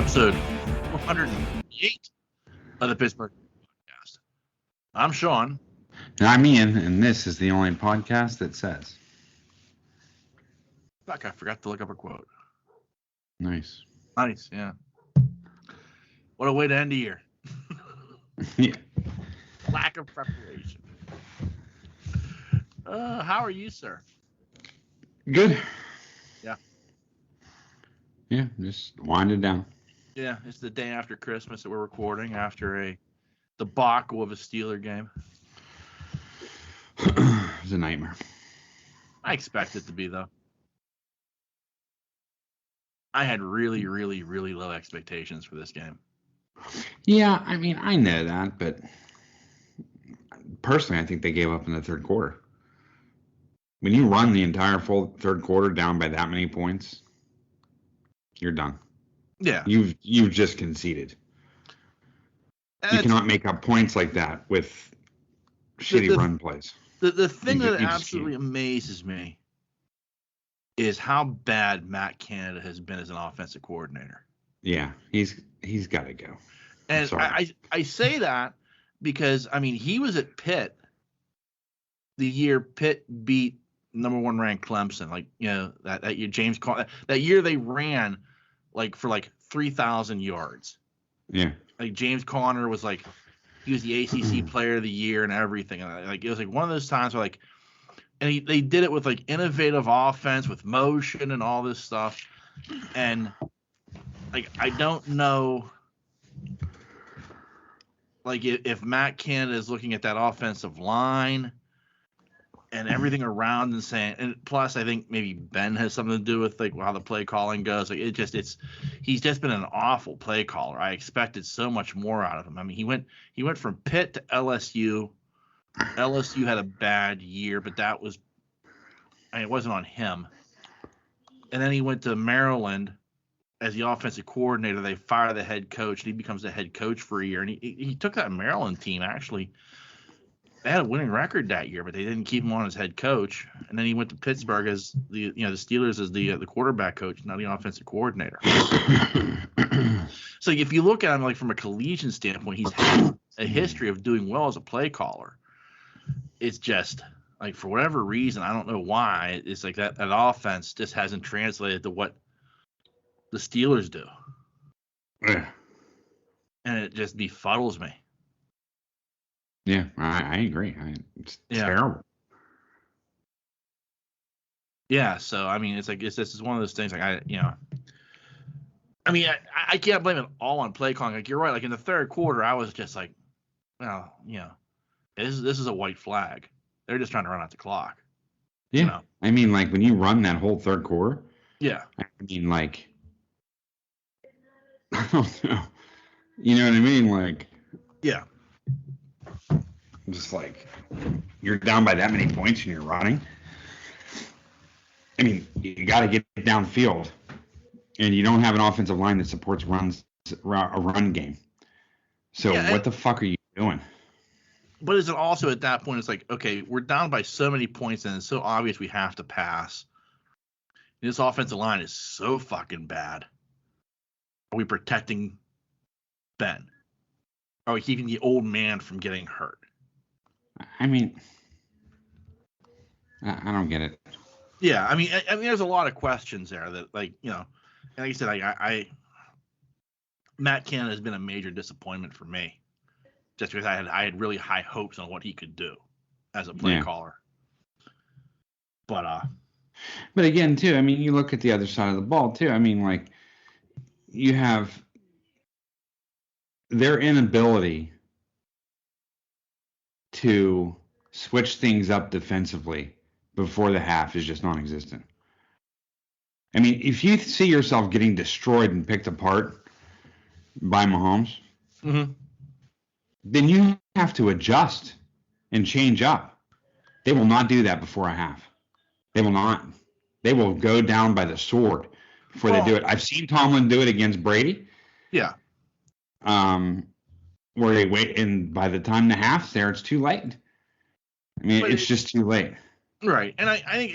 Episode 408 of the Pittsburgh Podcast. I'm Sean. And I'm Ian, and this is the only podcast that says. Fuck, I forgot to look up a quote. Nice. Nice, yeah. What a way to end the year. Yeah. Lack of preparation. How are you, sir? Good. Yeah. Yeah, just winding down. Yeah, it's the day after Christmas that we're recording after a debacle of a Steeler game. It was a nightmare. I expect it to be, though. I had really, really, really low expectations for this game. Yeah, I mean, I know that, but personally, I think they gave up in the third quarter. When you run the entire full third quarter down by that many points, you're done. Yeah. You've just conceded. You cannot make up points like that with shitty run plays. The thing that absolutely amazes me is how bad Matt Canada has been as an offensive coordinator. Yeah, he's got to go. And I say that because, I mean, he was at Pitt the year Pitt beat number one ranked Clemson. Like, you know, that year that year they ran for 3,000 yards. Yeah. Like James Conner was he was the ACC player of the year and everything. And it was one of those times where and they did it with innovative offense with motion and all this stuff. And I don't know if Matt Canada is looking at that offensive line and everything around and saying, and plus I think maybe Ben has something to do with how the play calling goes. He's just been an awful play caller. I expected so much more out of him. I mean, he went from Pitt to LSU. LSU had a bad year, but it wasn't on him. And then he went to Maryland as the offensive coordinator. They fire the head coach, and he becomes the head coach for a year. And he took that Maryland team, actually. They had a winning record that year, but they didn't keep him on as head coach. And then he went to Pittsburgh as the Steelers as the quarterback coach, not the offensive coordinator. So if you look at him from a collegiate standpoint, he's had a history of doing well as a play caller. It's just for whatever reason, I don't know why, it's that offense just hasn't translated to what the Steelers do. Yeah. And it just befuddles me. Yeah, I agree. It's terrible. Yeah, so I mean, it's this is one of those things. I can't blame it all on play calling. You're right. In the third quarter, I was just well, this is a white flag. They're just trying to run out the clock. Yeah, I mean, when you run that whole third quarter. Yeah. I mean, I don't know. You know what I mean? Yeah. Just you're down by that many points and you're running. I mean, you got to get downfield, and you don't have an offensive line that supports a run game. So what the fuck are you doing? But is it also at that point, it's okay, we're down by so many points and it's so obvious we have to pass. This offensive line is so fucking bad. Are we protecting Ben? Are we keeping the old man from getting hurt? I mean, I don't get it. Yeah, I mean, there's a lot of questions there that, and like I said, Matt Canada has been a major disappointment for me, just because I had really high hopes on what he could do as a play caller. But again, too, I mean, you look at the other side of the ball too. I mean, you have their inability to switch things up defensively before the half is just non-existent. I mean, if you see yourself getting destroyed and picked apart by Mahomes, then you have to adjust and change up. They will not do that before a half. They will not. They will go down by the sword before they do it. I've seen Tomlin do it against Brady. Yeah. Where they wait, and by the time the half's there, it's too late. I mean, it's just too late. Right. And I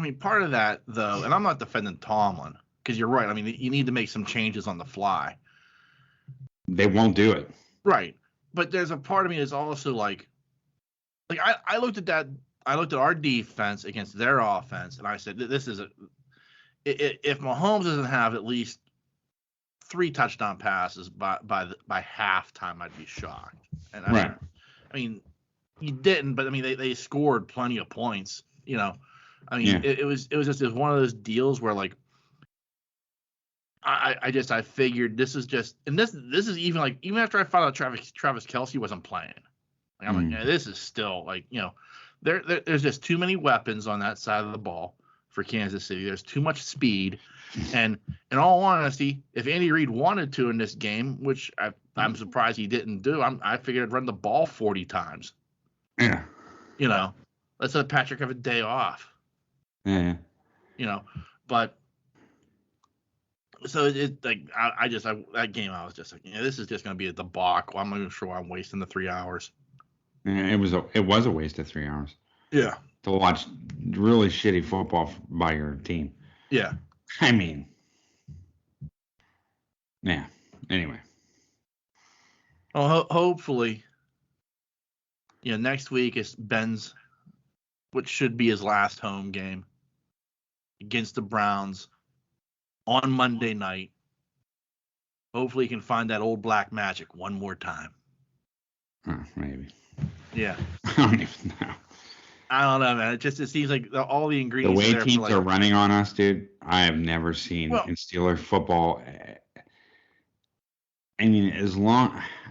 think part of that, though, and I'm not defending Tomlin, because you're right. I mean, you need to make some changes on the fly. They won't do it. Right. But there's a part of me that's also like I looked at that. I looked at our defense against their offense, and I said, "This is if Mahomes doesn't have at least 3 touchdown passes by halftime, I'd be shocked." And I mean, he didn't, but I mean, they scored plenty of points. You know, I mean, it was one of those deals where like I figured this is just, and this is even after I found out Travis Kelce wasn't playing. Like, I'm like, yeah, this is still like, you know, there's just too many weapons on that side of the ball for Kansas City. There's too much speed, and in all honesty, if Andy Reid wanted to in this game, which I'm surprised he didn't do, I figured I'd run the ball 40 times. Yeah. You know, let's let Patrick have a day off. Yeah. You know, but. So it like that game I was just like, yeah, this is just gonna be a debacle. I'm not even sure I'm wasting the 3 hours. Yeah, it was a waste of 3 hours. Yeah. To watch really shitty football by your team. Yeah. I mean, yeah. Anyway. Well, hopefully, you know, next week is Ben's, which should be his last home game against the Browns. On Monday night. Hopefully he can find that old black magic one more time. Maybe. Yeah. I don't even know. I don't know, man. It seems like all the ingredients. The way teams are running on us, dude, I have never seen in Steeler football. I mean,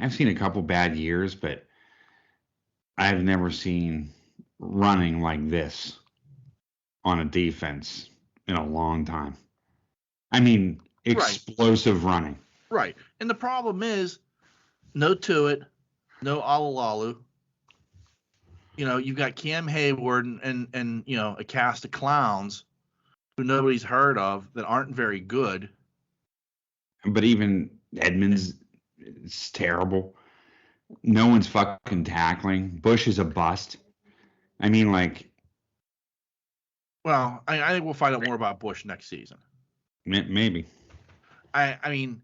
I've seen a couple bad years, but I've never seen running like this on a defense in a long time. I mean, explosive running. Right. And the problem is, no Tuitt, no Alalalu. You know, you've got Cam Hayward and you know, a cast of clowns who nobody's heard of that aren't very good. But even Edmonds is terrible. No one's fucking tackling. Bush is a bust. I mean, like. Well, I think we'll find out more about Bush next season. Maybe. I mean,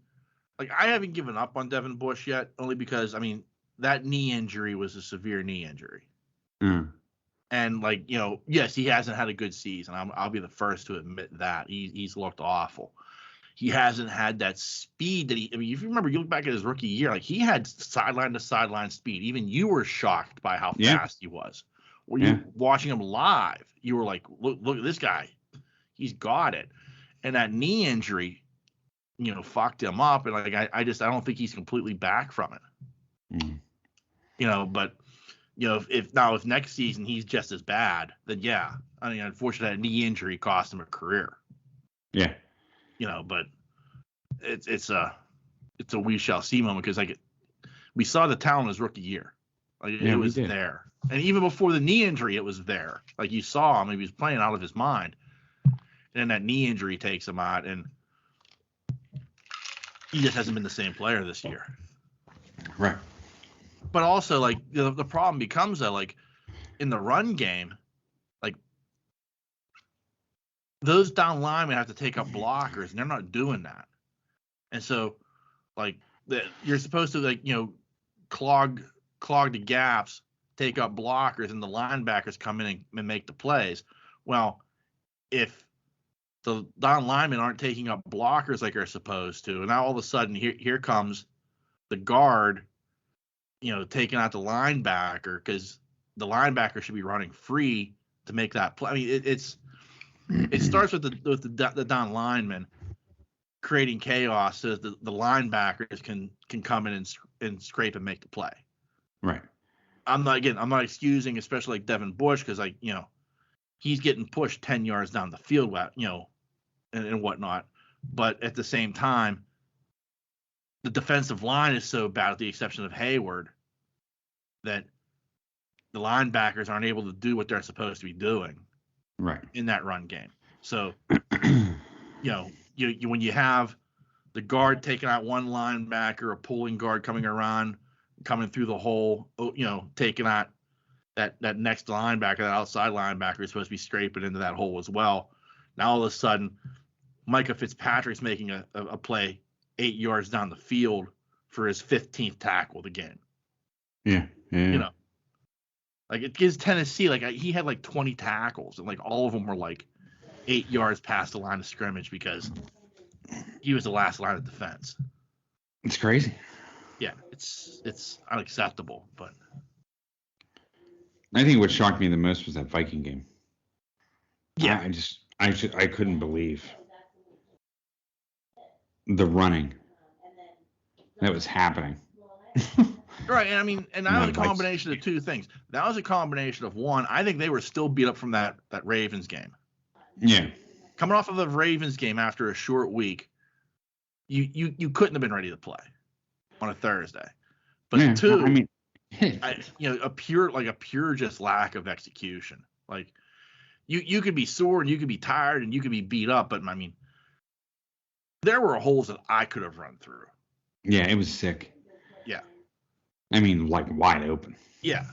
like, I haven't given up on Devin Bush yet, only because, I mean, that knee injury was a severe knee injury. And, like, you know, yes, he hasn't had a good season. I'll be the first to admit that. He's looked awful. He hasn't had that speed that I mean, if you remember, you look back at his rookie year, like, he had sideline to sideline speed. Even you were shocked by how fast he was. When you watching him live, you were like, look at this guy. He's got it. And that knee injury, you know, fucked him up. And like, I don't think he's completely back from it. You know, but you know, if next season he's just as bad, then yeah. I mean, unfortunately, that knee injury cost him a career. Yeah. You know, but it's a we shall see moment, because like we saw the talent his rookie year. Like it was there. And even before the knee injury, it was there. Like you saw him, he was playing out of his mind. And that knee injury takes him out, and he just hasn't been the same player this year. Right. But also, like, the problem becomes that, like, in the run game, like, those down linemen have to take up blockers, and they're not doing that. And so, like, you're supposed to, like, you know, clog the gaps, take up blockers, and the linebackers come in and make the plays. Well, if the down linemen aren't taking up blockers like they're supposed to, and now all of a sudden here comes the guard, you know, taking out the linebacker, because the linebacker should be running free to make that play. I mean, it starts with the down linemen creating chaos so that the linebackers can come in and scrape and make the play. Right. I'm not excusing, especially like Devin Bush, because, like, you know, he's getting pushed 10 yards down the field, you know, and whatnot. But at the same time, the defensive line is so bad, with the exception of Hayward, that the linebackers aren't able to do what they're supposed to be doing in that run game. So, you know, you when you have the guard taking out one linebacker, a pulling guard coming through the hole, you know, taking out that next linebacker, that outside linebacker is supposed to be scraping into that hole as well. Now all of a sudden, Micah Fitzpatrick's making a play 8 yards down the field for his 15th tackle of the game. Yeah. You know, like it gives Tennessee, like he had like 20 tackles and like all of them were like 8 yards past the line of scrimmage because he was the last line of defense. It's crazy. Yeah, it's unacceptable. But I think what shocked me the most was that Viking game. yeah, I couldn't believe the running that was happening. right. And I mean, and that was a combination of two things. That was a combination of one. I think they were still beat up from that Ravens game. Yeah. Coming off of the Ravens game after a short week, you couldn't have been ready to play on a Thursday. But yeah, two, I mean, a pure just lack of execution. Like you could be sore and you could be tired and you could be beat up, but I mean, there were holes that I could have run through. Yeah, it was sick. Yeah. I mean, like wide open. Yeah.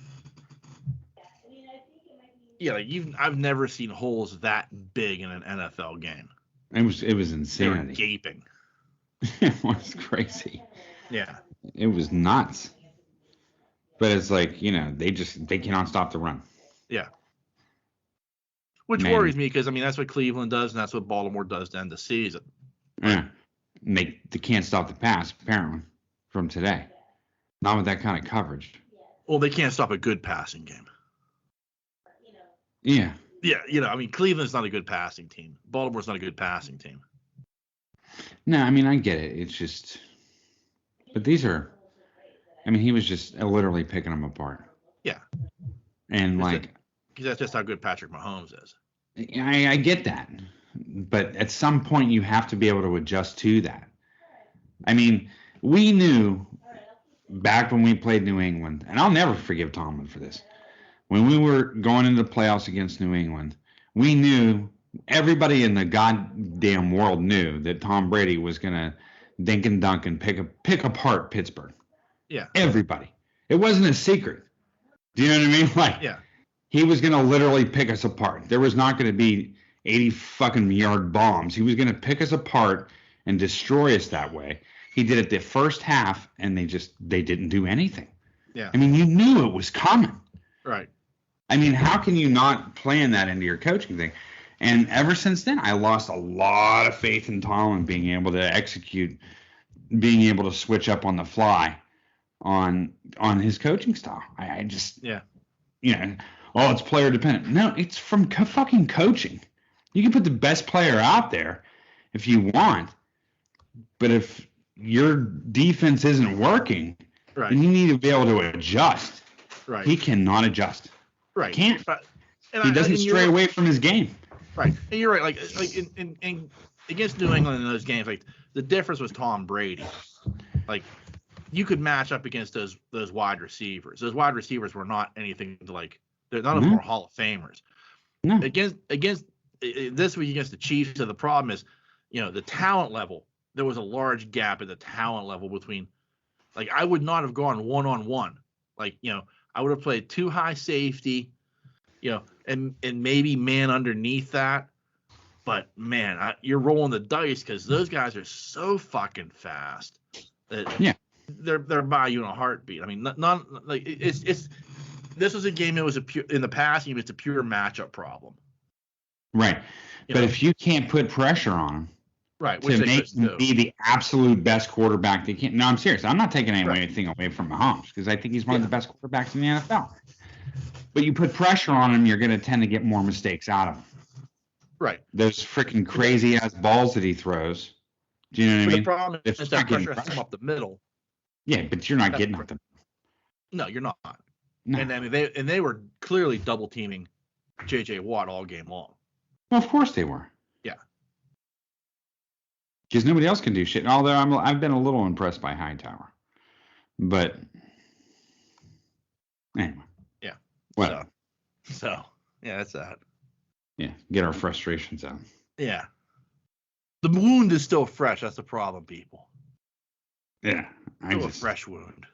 Yeah, like I've never seen holes that big in an NFL game. It was insanity. They were gaping. It was crazy. Yeah. It was nuts. But it's like, they cannot stop the run. Yeah. Which worries me because, I mean, that's what Cleveland does and that's what Baltimore does to end the season. Yeah. And they can't stop the pass, apparently, from today. Not with that kind of coverage. Well, they can't stop a good passing game. Yeah. Yeah, I mean, Cleveland's not a good passing team. Baltimore's not a good passing team. No, I mean, I get it. It's just, but he was just literally picking them apart. Yeah. And because that's just how good Patrick Mahomes is. I get that. But at some point, you have to be able to adjust to that. I mean, we knew back when we played New England, and I'll never forgive Tomlin for this. When we were going into the playoffs against New England, we knew, everybody in the goddamn world knew that Tom Brady was going to dink and dunk and pick apart Pittsburgh. Yeah. Everybody. It wasn't a secret. Do you know what I mean? Like, yeah. He was going to literally pick us apart. There was not going to be 80 fucking yard bombs. He was going to pick us apart and destroy us that way. He did it the first half, and they didn't do anything. Yeah. I mean, you knew it was coming. Right. I mean, how can you not plan that into your coaching thing? And ever since then, I lost a lot of faith in Tomlin being able to execute, being able to switch up on the fly on his coaching style. I just, it's player dependent. No, it's from fucking coaching. You can put the best player out there if you want, but if your defense isn't working, right, then you need to be able to adjust. Right. He cannot adjust. Right. Can't. He doesn't stray away from his game. Right. And you're right. Like in against New England in those games, like the difference was Tom Brady. Like you could match up against those wide receivers. Those wide receivers were not anything to like. They're none of them were Hall of Famers. No. Against this week against the Chiefs, so the problem is, the talent level. There was a large gap in the talent level between. Like I would not have gone 1-on-1. Like I would have played too high safety, and maybe man underneath that. But man, you're rolling the dice because those guys are so fucking fast that they're by you in a heartbeat. I mean, it's this was a game that was in the passing game. It's a pure matchup problem. Right, but if you can't put pressure on them, right, to make him be the absolute best quarterback they can. No, I'm serious. I'm not taking anything away from Mahomes because I think he's one of the best quarterbacks in the NFL. But you put pressure on him, you're going to tend to get more mistakes out of him. Right. Those freaking crazy ass balls that he throws. Do you know what I mean? The problem is that pressure has to come up the middle. Yeah, but you're not getting up them. No, you're not. No. And I mean they were clearly double teaming J.J. Watt all game long. Well, of course they were. Yeah. Because nobody else can do shit. Although I've been a little impressed by Hightower, but anyway. Yeah. Well. So yeah, that's that. Yeah, get our frustrations out. Yeah. The wound is still fresh. That's the problem, people. Yeah, a fresh wound.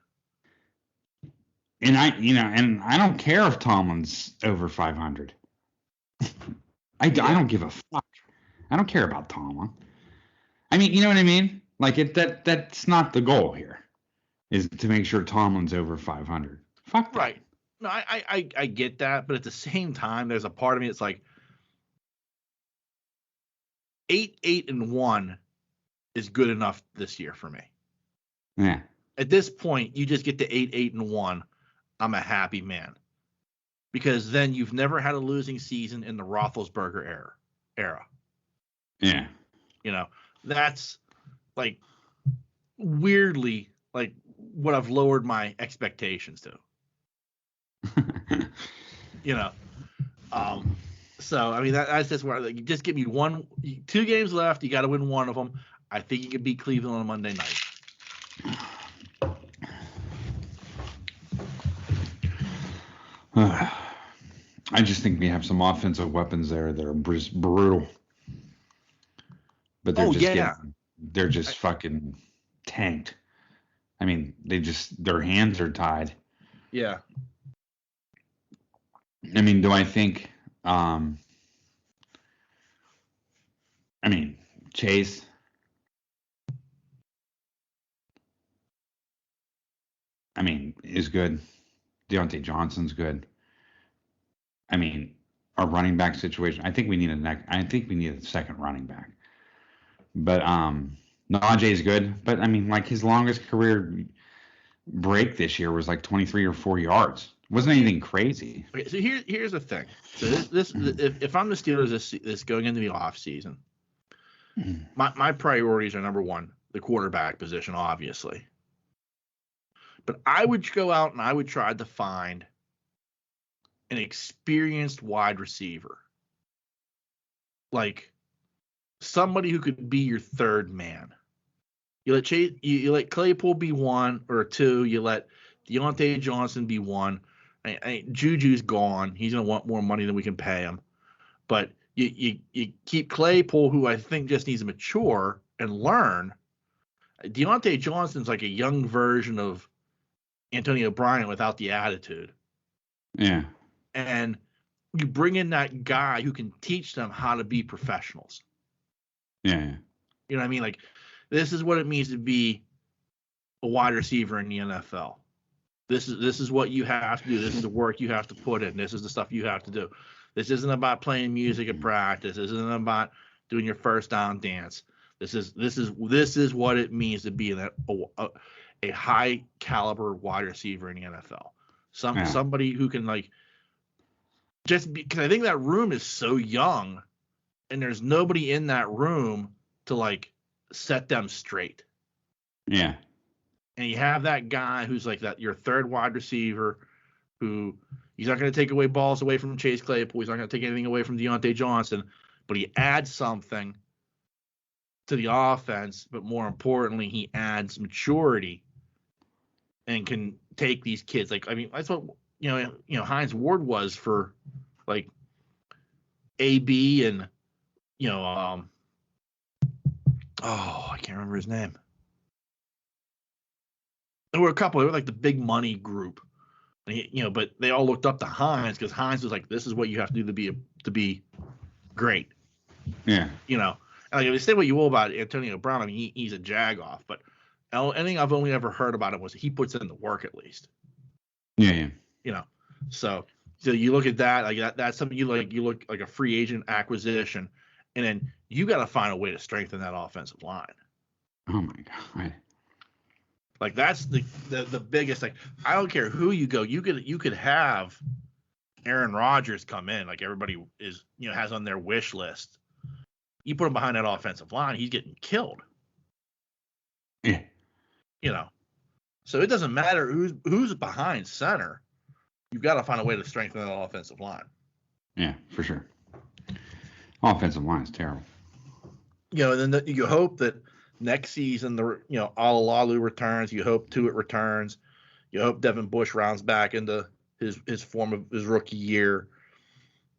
And I don't care if Tomlin's over 500. I don't give a fuck. I don't care about Tomlin. I mean, you know what I mean? Like that's not the goal here. is to make sure Tomlin's over 500. Fuck that. Right. No, I get that, but at the same time, there's a part of me that's like 8-1 is good enough this year for me. Yeah. At this point, you just get to 8-1. I'm a happy man. Because then you've never had a losing season in the Roethlisberger era. Yeah. You know, that's like weirdly like what I've lowered my expectations to. You know, so I mean that's just where like, you just give me 2 games left. You got to win one of them. I think you can beat Cleveland on Monday night. I just think we have some offensive weapons there that are just brutal. But they're just fucking tanked. I mean, their hands are tied. Yeah. I mean, do I think Chase is good. Deontay Johnson's good. I mean, our running back situation. I think we need a second running back. But Najee's good. But I mean, like his longest career break this year was like 23 or 4 yards. It wasn't anything crazy. Okay, so here's the thing. So if I'm the Steelers this going into the off season, my priorities are number one, the quarterback position, obviously. But I would go out and I would try to find an experienced wide receiver. Like somebody who could be your third man. You let Claypool be 1 or 2. You let Deontay Johnson be 1. Juju's gone. He's gonna want more money than we can pay him. But you keep Claypool, who I think just needs to mature and learn. Deontay Johnson's like a young version of Antonio Bryant without the attitude. Yeah. And you bring in that guy who can teach them how to be professionals. Yeah. You know what I mean? Like, this is what it means to be a wide receiver in the NFL. This is what you have to do. This is the work you have to put in. This is the stuff you have to do. This isn't about playing music at practice. This isn't about doing your first down dance. This is what it means to be a high caliber wide receiver in the NFL. Somebody who can like just because I think that room is so young, and there's nobody in that room to like set them straight. Yeah. And you have that guy who's like that, your third wide receiver, who he's not going to take away balls away from Chase Claypool. He's not going to take anything away from Deontay Johnson, but he adds something to the offense. But more importantly, he adds maturity and can take these kids. Like, I mean, that's what, Hines Ward was for like AB and, I can't remember his name. There were a couple. They were like the big money group, but they all looked up to Hines because Hines was like, "This is what you have to do to be great." Yeah. And like if you say what you will about Antonio Brown, I mean he's a jagoff, but anything I've only ever heard about him was he puts in the work at least. Yeah. So you look at that like that's something you look like a free agent acquisition, and then you got to find a way to strengthen that offensive line. Oh my God. Like that's the biggest. Like I don't care who you go, you could have Aaron Rodgers come in, like everybody is has on their wish list. You put him behind that offensive line, he's getting killed. Yeah. So it doesn't matter who's behind center. You've got to find a way to strengthen that offensive line. Yeah, for sure. Offensive line is terrible. And then you hope that next season, Alalalu returns. You hope Tuitt returns. You hope Devin Bush rounds back into his form of his rookie year.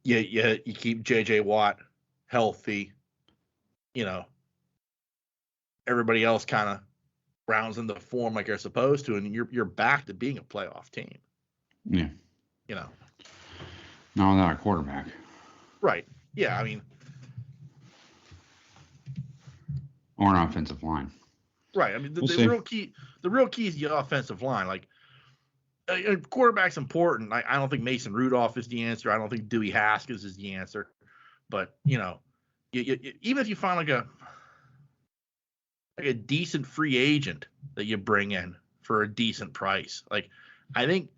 You keep J.J. Watt healthy. Everybody else kind of rounds into form like they're supposed to, and you're back to being a playoff team. Yeah. No, not a quarterback. Right. Yeah. I mean. Or an offensive line. Right. I mean, We'll see. the real key is the offensive line. Like, quarterback's important. I don't think Mason Rudolph is the answer. I don't think Dewey Haskins is the answer. But even if you find like a decent free agent that you bring in for a decent price, like I think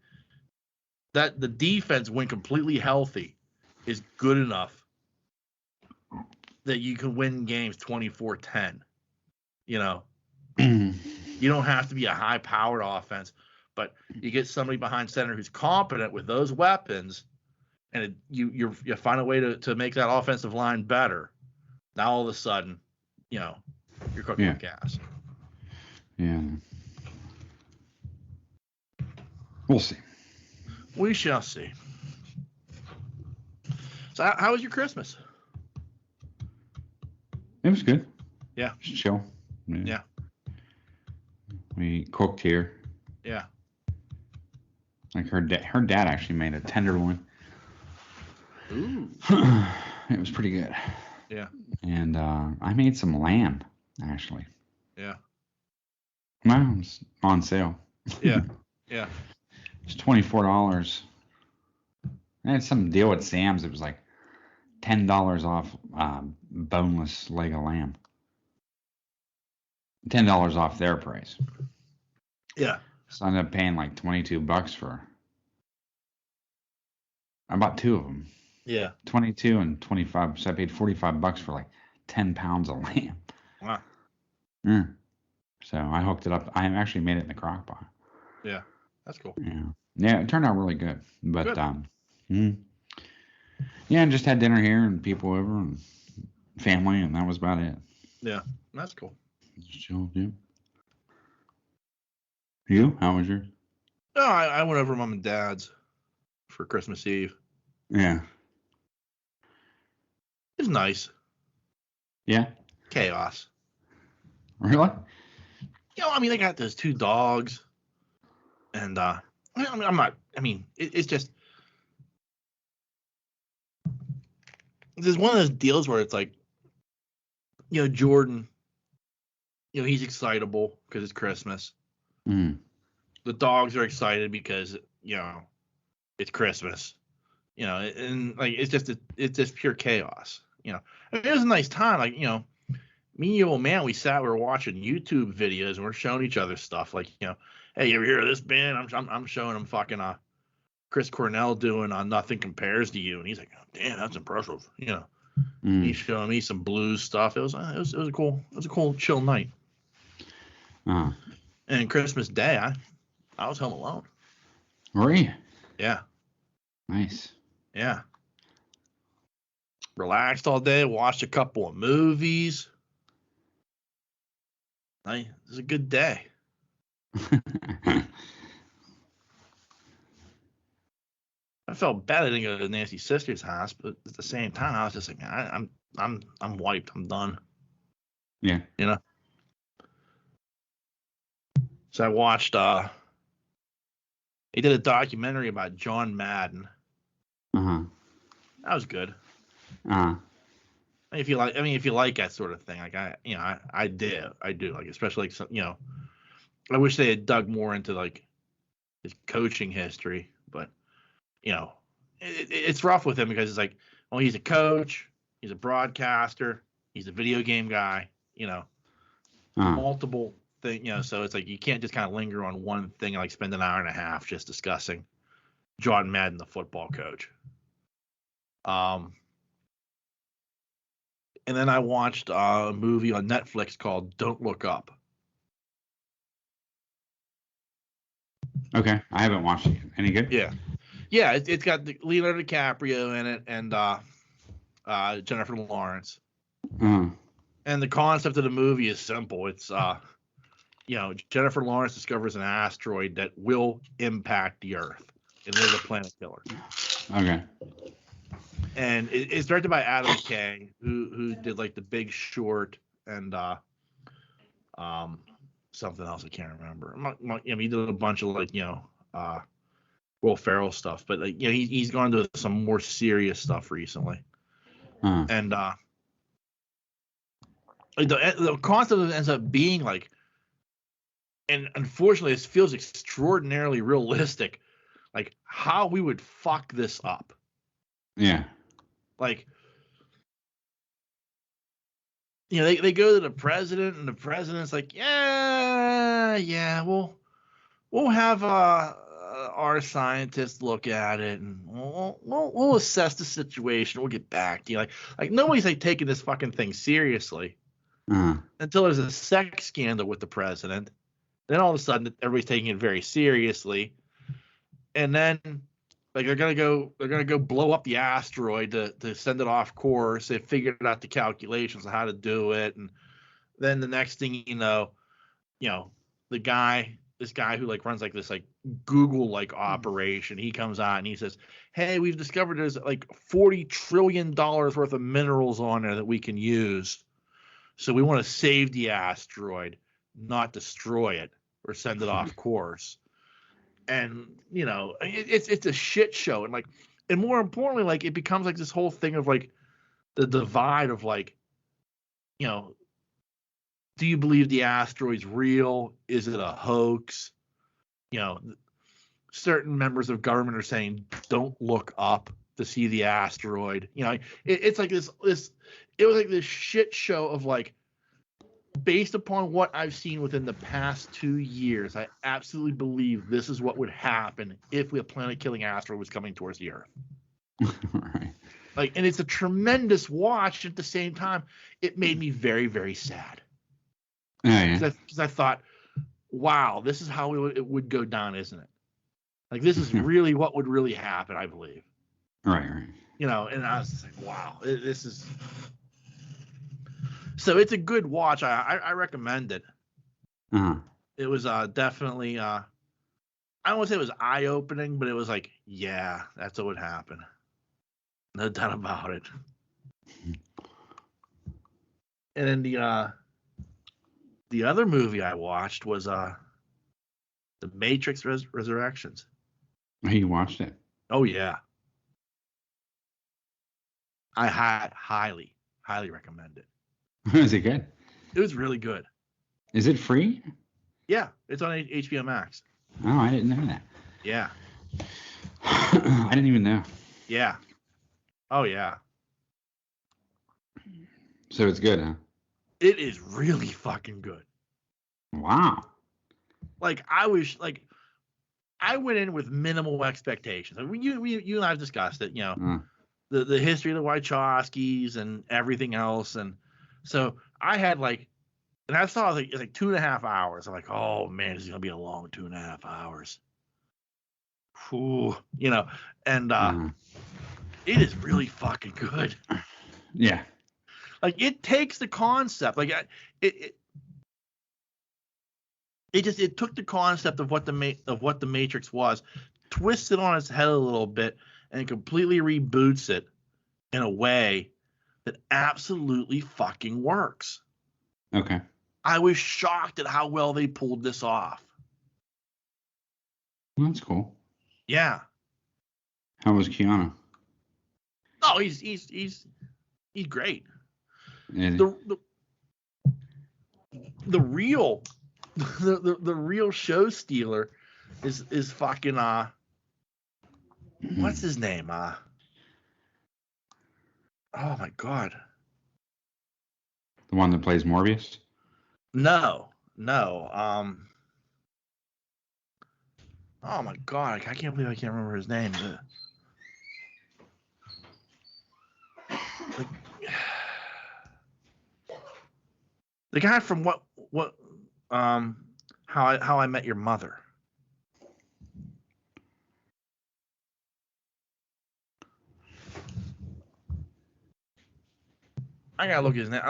that the defense, when completely healthy, is good enough that you can win games 24-10. You don't have to be a high-powered offense, but you get somebody behind center who's competent with those weapons, and you find a way to make that offensive line better. Now all of a sudden, you're cooking with gas. Yeah. We'll see. We shall see. So how was your Christmas? It was good. Yeah. Just chill. Yeah. We cooked here. Yeah. Like her dad actually made a tenderloin. Ooh. It was pretty good. Yeah. And I made some lamb, actually. Yeah. Well, it was on sale. Yeah. Yeah. It's $24. I had some deal at Sam's. It was like $10 off boneless leg of lamb. $10 off their price. Yeah. So I ended up paying like $22 for. I bought two of them. Yeah. 22 and 25. So I paid $45 for like 10 pounds of lamb. Wow. Yeah. So I hooked it up. I actually made it in the crock pot. Yeah. That's cool. Yeah. Yeah, it turned out really good. But good. Yeah, and just had dinner here and people over and family, and that was about it. Yeah, that's cool. Just chilled, yeah. You? How was yours? No, I went over to Mom and Dad's for Christmas Eve. Yeah. It was nice. Yeah? Chaos. Really? I mean, they got those two dogs. And, it's just, there's one of those deals where it's like, Jordan, he's excitable because it's Christmas. Mm. The dogs are excited because, it's Christmas, and like, it's just pure chaos, I mean, it was a nice time. Like, me and you old man, we were watching YouTube videos and we're showing each other stuff like, hey, you ever hear of this band? I'm showing him fucking Chris Cornell doing Nothing Compares to You, and he's like, oh, damn, that's impressive. He's showing me some blues stuff. It was a cool chill night. Uh-huh. And Christmas Day, I was home alone. Were you? Yeah. Nice. Yeah. Relaxed all day. Watched a couple of movies. It was a good day. I felt bad I didn't go to Nancy's sister's house, but at the same time, I was just like, I'm wiped. I'm done. Yeah. So I watched. They did a documentary about John Madden. Uh-huh. That was good. Uh-huh. If you like that sort of thing, like I do, like, especially like I wish they had dug more into like his coaching history, but it's rough with him because it's like, well, he's a coach, he's a broadcaster, he's a video game guy, multiple things, so it's like you can't just kind of linger on one thing and like spend an hour and a half just discussing John Madden, the football coach. And then I watched a movie on Netflix called Don't Look Up. Okay, I haven't watched it. Any good? Yeah. Yeah, it's got Leonardo DiCaprio in it and Jennifer Lawrence. Uh-huh. And the concept of the movie is simple. It's Jennifer Lawrence discovers an asteroid that will impact the Earth, and there's a planet killer. Okay. And it's directed by Adam McKay, who did like The Big Short and something else I can't remember. He did a bunch of like Will Ferrell stuff, but like he's gone to some more serious stuff recently. And the concept ends up being like And unfortunately, this feels extraordinarily realistic, like how we would fuck this up. Yeah. Like, you know, they go to the president, and the president's like, yeah, we'll have our scientists look at it, and we'll assess the situation. We'll get back to you. Like nobody's like taking this fucking thing seriously until there's a sex scandal with the president. Then all of a sudden, everybody's taking it very seriously, and then like they're gonna go blow up the asteroid to send it off course. They figured out the calculations of how to do it, and then the next thing you know, this guy who like runs like this like Google like operation, he comes out and he says, "Hey, we've discovered there's like $40 trillion worth of minerals on there that we can use. So we want to save the asteroid, not destroy it or send it off course." And it's a shit show, and more importantly, like it becomes like this whole thing of like the divide of like, do you believe the asteroid's real? Is it a hoax? Certain members of government are saying don't look up to see the asteroid. It's like this. It was like this shit show of like, based upon what I've seen within the past 2 years, I absolutely believe this is what would happen if a planet-killing asteroid was coming towards the Earth. Right. Like, and it's a tremendous watch. At the same time, it made me very, very sad. Oh, yeah. Because I thought, wow, this is how it would go down, isn't it? Like, this is really what would really happen, I believe. Right. And I was just like, wow, this is. So it's a good watch. I recommend it. It was definitely. I don't want to say it was eye-opening, but it was like, yeah, that's what would happen. No doubt about it. And then the other movie I watched was The Matrix Resurrections. You watched it? Oh yeah. I highly recommend it. Is it good? It was really good. Is it free? Yeah, it's on HBO Max. Oh, I didn't know that. Yeah. I didn't even know. Yeah. Oh yeah. So it's good, huh? It is really fucking good. Wow. Like I went in with minimal expectations. Like, you and I have discussed it. The history of the Wachowskis and everything else, and so I had and I saw it's like 2.5 hours. I'm like, oh man, this is gonna be a long 2.5 hours. Ooh, and it is really fucking good. Yeah. Like it takes the concept, like it took the concept of what the Matrix was, twists it on its head a little bit, and completely reboots it in a way that absolutely fucking works. Okay. I was shocked at how well they pulled this off. Well, that's cool. Yeah. How was Keanu? Oh, he's great. Yeah. The real show stealer is fucking what's his name? Oh my god. The one that plays Morbius? No. Oh my god, I can't believe I can't remember his name. The guy from How I Met Your Mother. I gotta look at his name.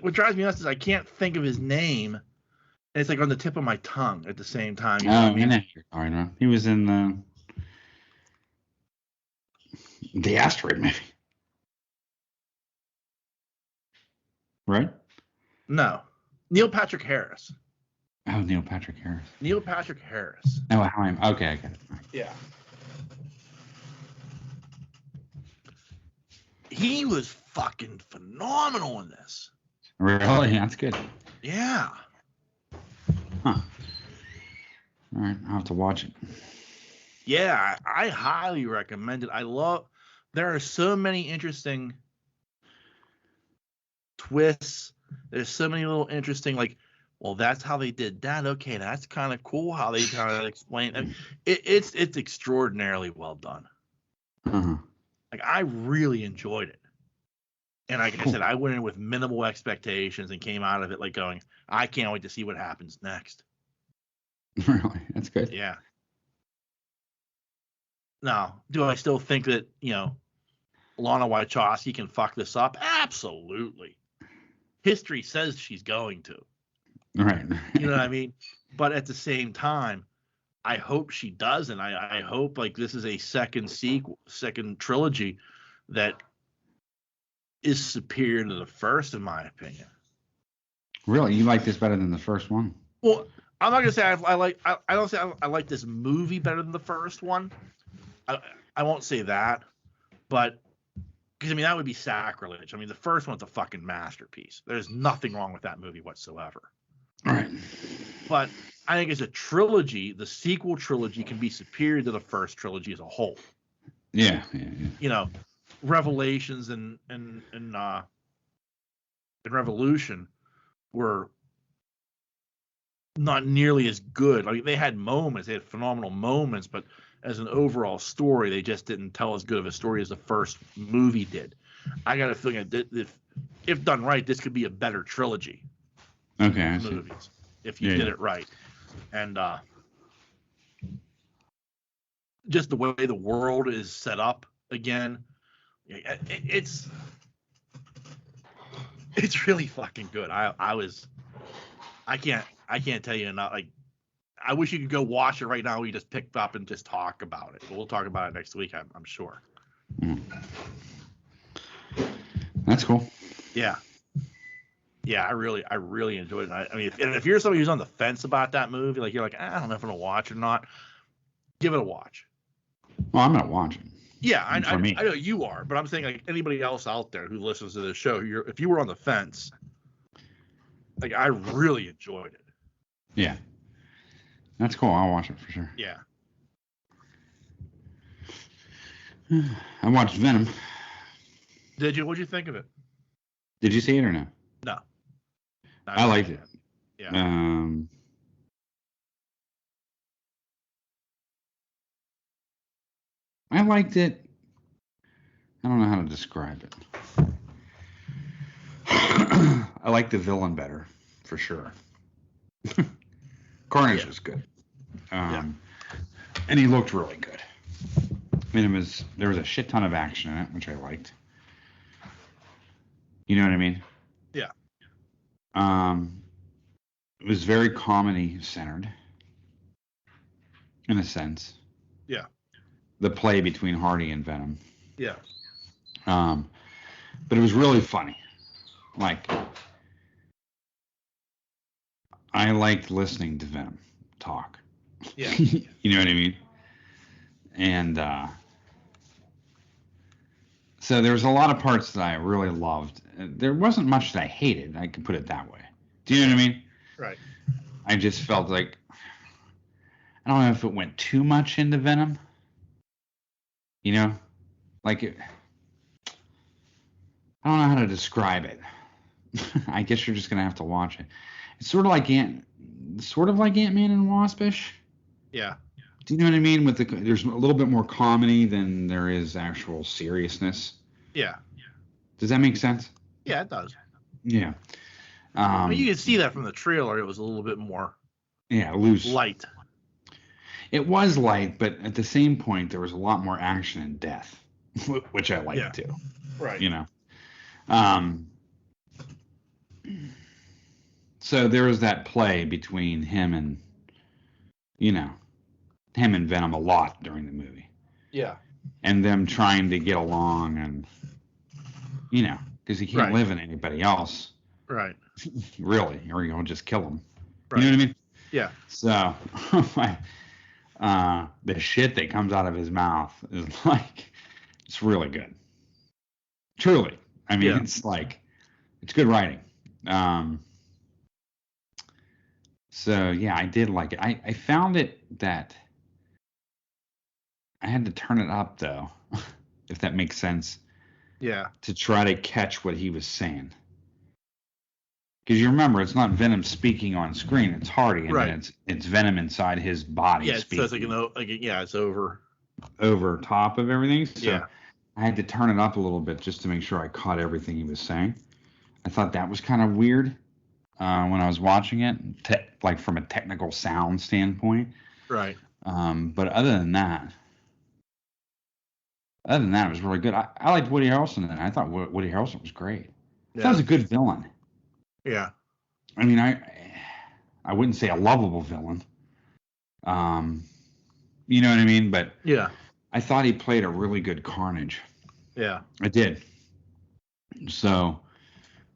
What drives me nuts is I can't think of his name, and it's like on the tip of my tongue at the same time. You know what I mean? All right, he was in the Asteroid movie, right? No, Neil Patrick Harris. Oh, Neil Patrick Harris. Neil Patrick Harris. Oh, how I'm okay. I get it. Yeah. He was fucking phenomenal in this. Really? That's good. Yeah. Huh. All right, I'll have to watch it. Yeah, I highly recommend it. There are so many interesting twists. There's so many little interesting, like, well, that's how they did that. Okay, that's kind of cool how they kind of explain it. It's extraordinarily well done. Uh-huh. Like, I really enjoyed it. And like I said, I went in with minimal expectations and came out of it like going, I can't wait to see what happens next. Really? That's good. Yeah. Now, do I still think that, Lana Wachowski can fuck this up? Absolutely. History says she's going to. Right. You know what I mean? But at the same time, I hope she doesn't. I hope like this is a second trilogy that is superior to the first, in my opinion. Really, you like this better than the first one? Well, I'm not gonna say I don't say I like this movie better than the first one. I won't say that, but because that would be sacrilege. The first one's a fucking masterpiece. There's nothing wrong with that movie whatsoever. Right. But I think as a trilogy, the sequel trilogy can be superior to the first trilogy as a whole. Yeah. Revelations and Revolution were not nearly as good. Like they had phenomenal moments, but as an overall story, they just didn't tell as good of a story as the first movie did. I got a feeling that if done right, this could be a better trilogy. Okay. Of movies, if you did it right, and just the way the world is set up again, it's really fucking good. I can't tell you enough. Like, I wish you could go watch it right now. We just picked up and just talk about it. But we'll talk about it next week, I'm sure. That's cool. Yeah. Yeah, I really enjoyed it. If you're somebody who's on the fence about that movie, like you're like, I don't know if I'm gonna watch it or not, give it a watch. Well, I'm gonna watch it. Yeah, I know you are, but I'm saying like anybody else out there who listens to this show, if you were on the fence, like I really enjoyed it. Yeah, that's cool. I'll watch it for sure. Yeah. I watched Venom. Did you? What'd you think of it? Did you see it or no? No. I liked it. Yeah. I liked it. I don't know how to describe it. I like the villain better, for sure. Carnage was good. And he looked really good. There was a shit ton of action in it, which I liked. You know what I mean? Yeah. It was very comedy centered, in a sense. Yeah. The play between Hardy and Venom. Yeah. But it was really funny. Like, I liked listening to Venom talk. Yeah. You know what I mean? And so there was a lot of parts that I really loved. There wasn't much that I hated. I can put it that way. Do you know what I mean? Right. I just felt like, I don't know if it went too much into Venom. You know? Like, I don't know how to describe it. I guess you're just going to have to watch it. It's sort of like Ant-Man and Waspish. Yeah. Do you know what I mean? There's a little bit more comedy than there is actual seriousness. Yeah. Does that make sense? Yeah, it does. Yeah. You can see that from the trailer. It was a little bit more loose. Light. It was light, but at the same point, there was a lot more action and death, which I liked too. Right. You know. So there was that play between him and Venom a lot during the movie. Yeah. And them trying to get along and, because he can't live in anybody else. Right. Really, or you'll just kill him. Right. You know what I mean? Yeah. So, the shit that comes out of his mouth is like, it's really good. Truly. I mean, it's like, it's good writing. So yeah, I did like it. I found it that I had to turn it up though, if that makes sense, Yeah. to try to catch what he was saying. Because you remember, it's not Venom speaking on screen; it's Hardy, and then Right. it's Venom inside his body Yeah. So it's speaking yeah, it's over. over top of everything. So Yeah. I had to turn it up a little bit just to make sure I caught everything he was saying. I thought that was kind of weird when I was watching it, like from a technical sound standpoint. Right. But other than that, it was really good. I liked Woody Harrelson, and I thought Woody Harrelson was great. I thought he Yeah. was a good villain. Yeah. I mean, I wouldn't say a lovable villain. Um, you know what I mean? But Yeah. I thought he played a really good Carnage. Yeah. I did. So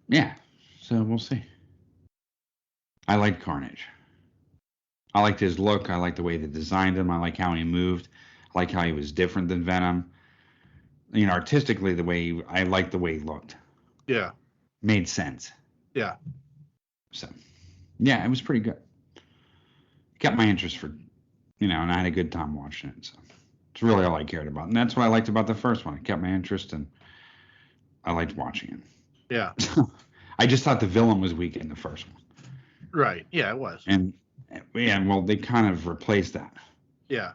yeah. So we'll see. I liked Carnage. I liked his look. I liked the way they designed him. I like how he moved. I like how he was different than Venom. You know, artistically, I liked the way he looked. Yeah. Made sense. Yeah. So yeah, it was pretty good. Kept my interest and I had a good time watching it. So it's really all I cared about, and that's what I liked about the first one. It kept my interest, and I liked watching Yeah. it. I just thought the villain was weak in the first one, Right. Yeah, it was. and yeah, well, they kind of replaced that. Yeah.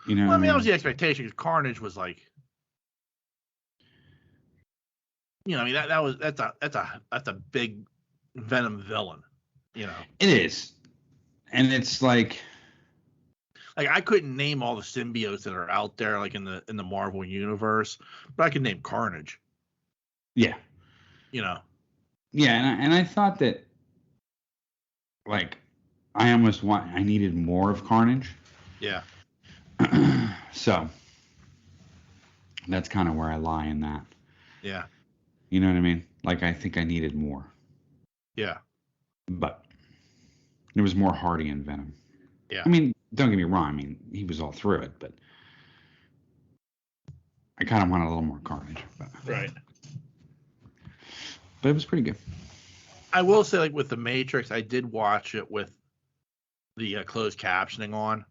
You know Well, what I I mean, that was mean? the expectation because Carnage was like, I mean that's a big Venom villain. You know, It is, and it's like, like I couldn't name all the symbiotes that are out there, like in the Marvel universe, but I can name Carnage. yeah, You know. yeah, and I thought that, like, I needed more of Carnage. Yeah. So that's kind of where I lie in that. Yeah. You know what I mean? Like, I think I needed more, Yeah. but there was more Hardy in Venom. Yeah. I mean, don't get me wrong. I mean, he was all through it, but I kind of wanted a little more Carnage. Right. But it was pretty good. I will say, like with the Matrix, I did watch it with the closed captioning on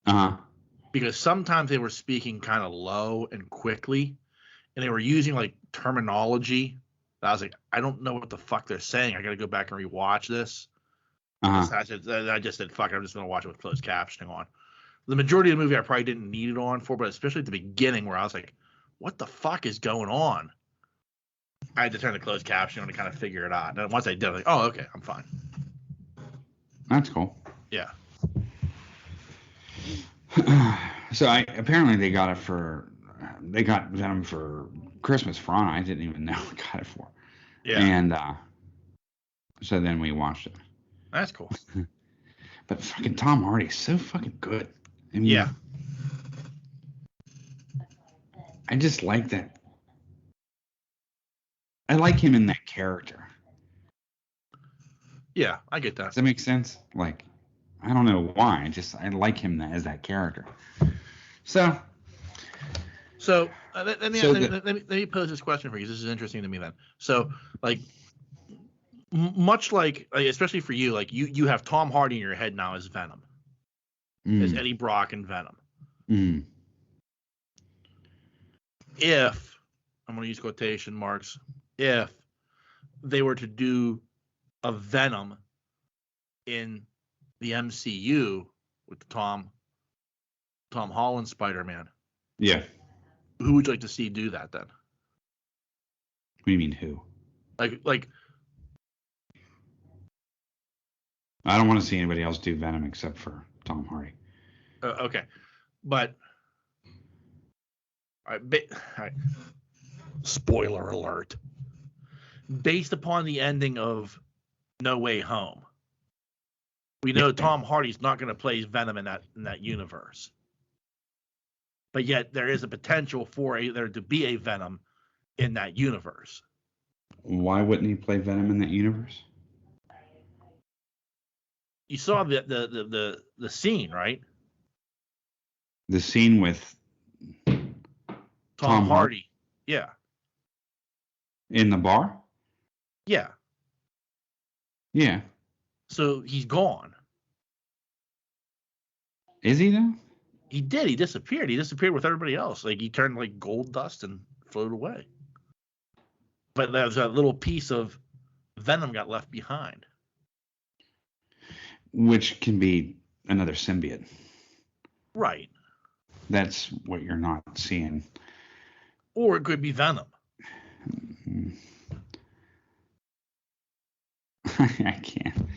Uh huh. because sometimes they were speaking kind of low and quickly, and they were using like terminology that I was like, I don't know what the fuck they're saying. I got to go back and rewatch this. Uh So huh. I just said, fuck, I'm just going to watch it with closed captioning on. The majority of the movie I probably didn't need it on for, but especially at the beginning where I was like, what the fuck is going on? I had to turn the closed caption on to kind of figure it out. And then once I did, I was like, oh, okay, I'm fine. That's cool. Yeah. So apparently they got Venom for Christmas for Anna. I didn't even know we got it for. Yeah. And so then we watched it. That's cool. But fucking Tom Hardy is so fucking good. I mean, Yeah. I just like that. I like him in that character. Yeah, I get that. Does that make sense? Like, I don't know why. I like him as that character. So Let me pose this question for you. This is interesting to me then. So, like, much like, especially for you, like you have Tom Hardy in your head now as Venom, as Eddie Brock and Venom. Mm. If I'm going to use quotation marks, if they were to do a Venom in the MCU with the Tom Holland Spider-Man, Yeah. who would you like to see do that then? What do you mean who? Like I don't want to see anybody else do Venom except for Tom Hardy. okay, but all right, spoiler alert. Based upon the ending of No Way Home, we know Tom Hardy's not going to play Venom in that universe. But yet there is a potential for there to be a Venom in that universe. Why wouldn't he play Venom in that universe? You saw the scene, right? The scene with Tom Hardy. Yeah. In the bar? Yeah. Yeah. So he's gone. Is he though? He did. He disappeared. He disappeared with everybody else. Like he turned like gold dust and floated away. But there's a little piece of Venom got left behind. Which can be another symbiote. Right. That's what you're not seeing. Or it could be Venom. I can't.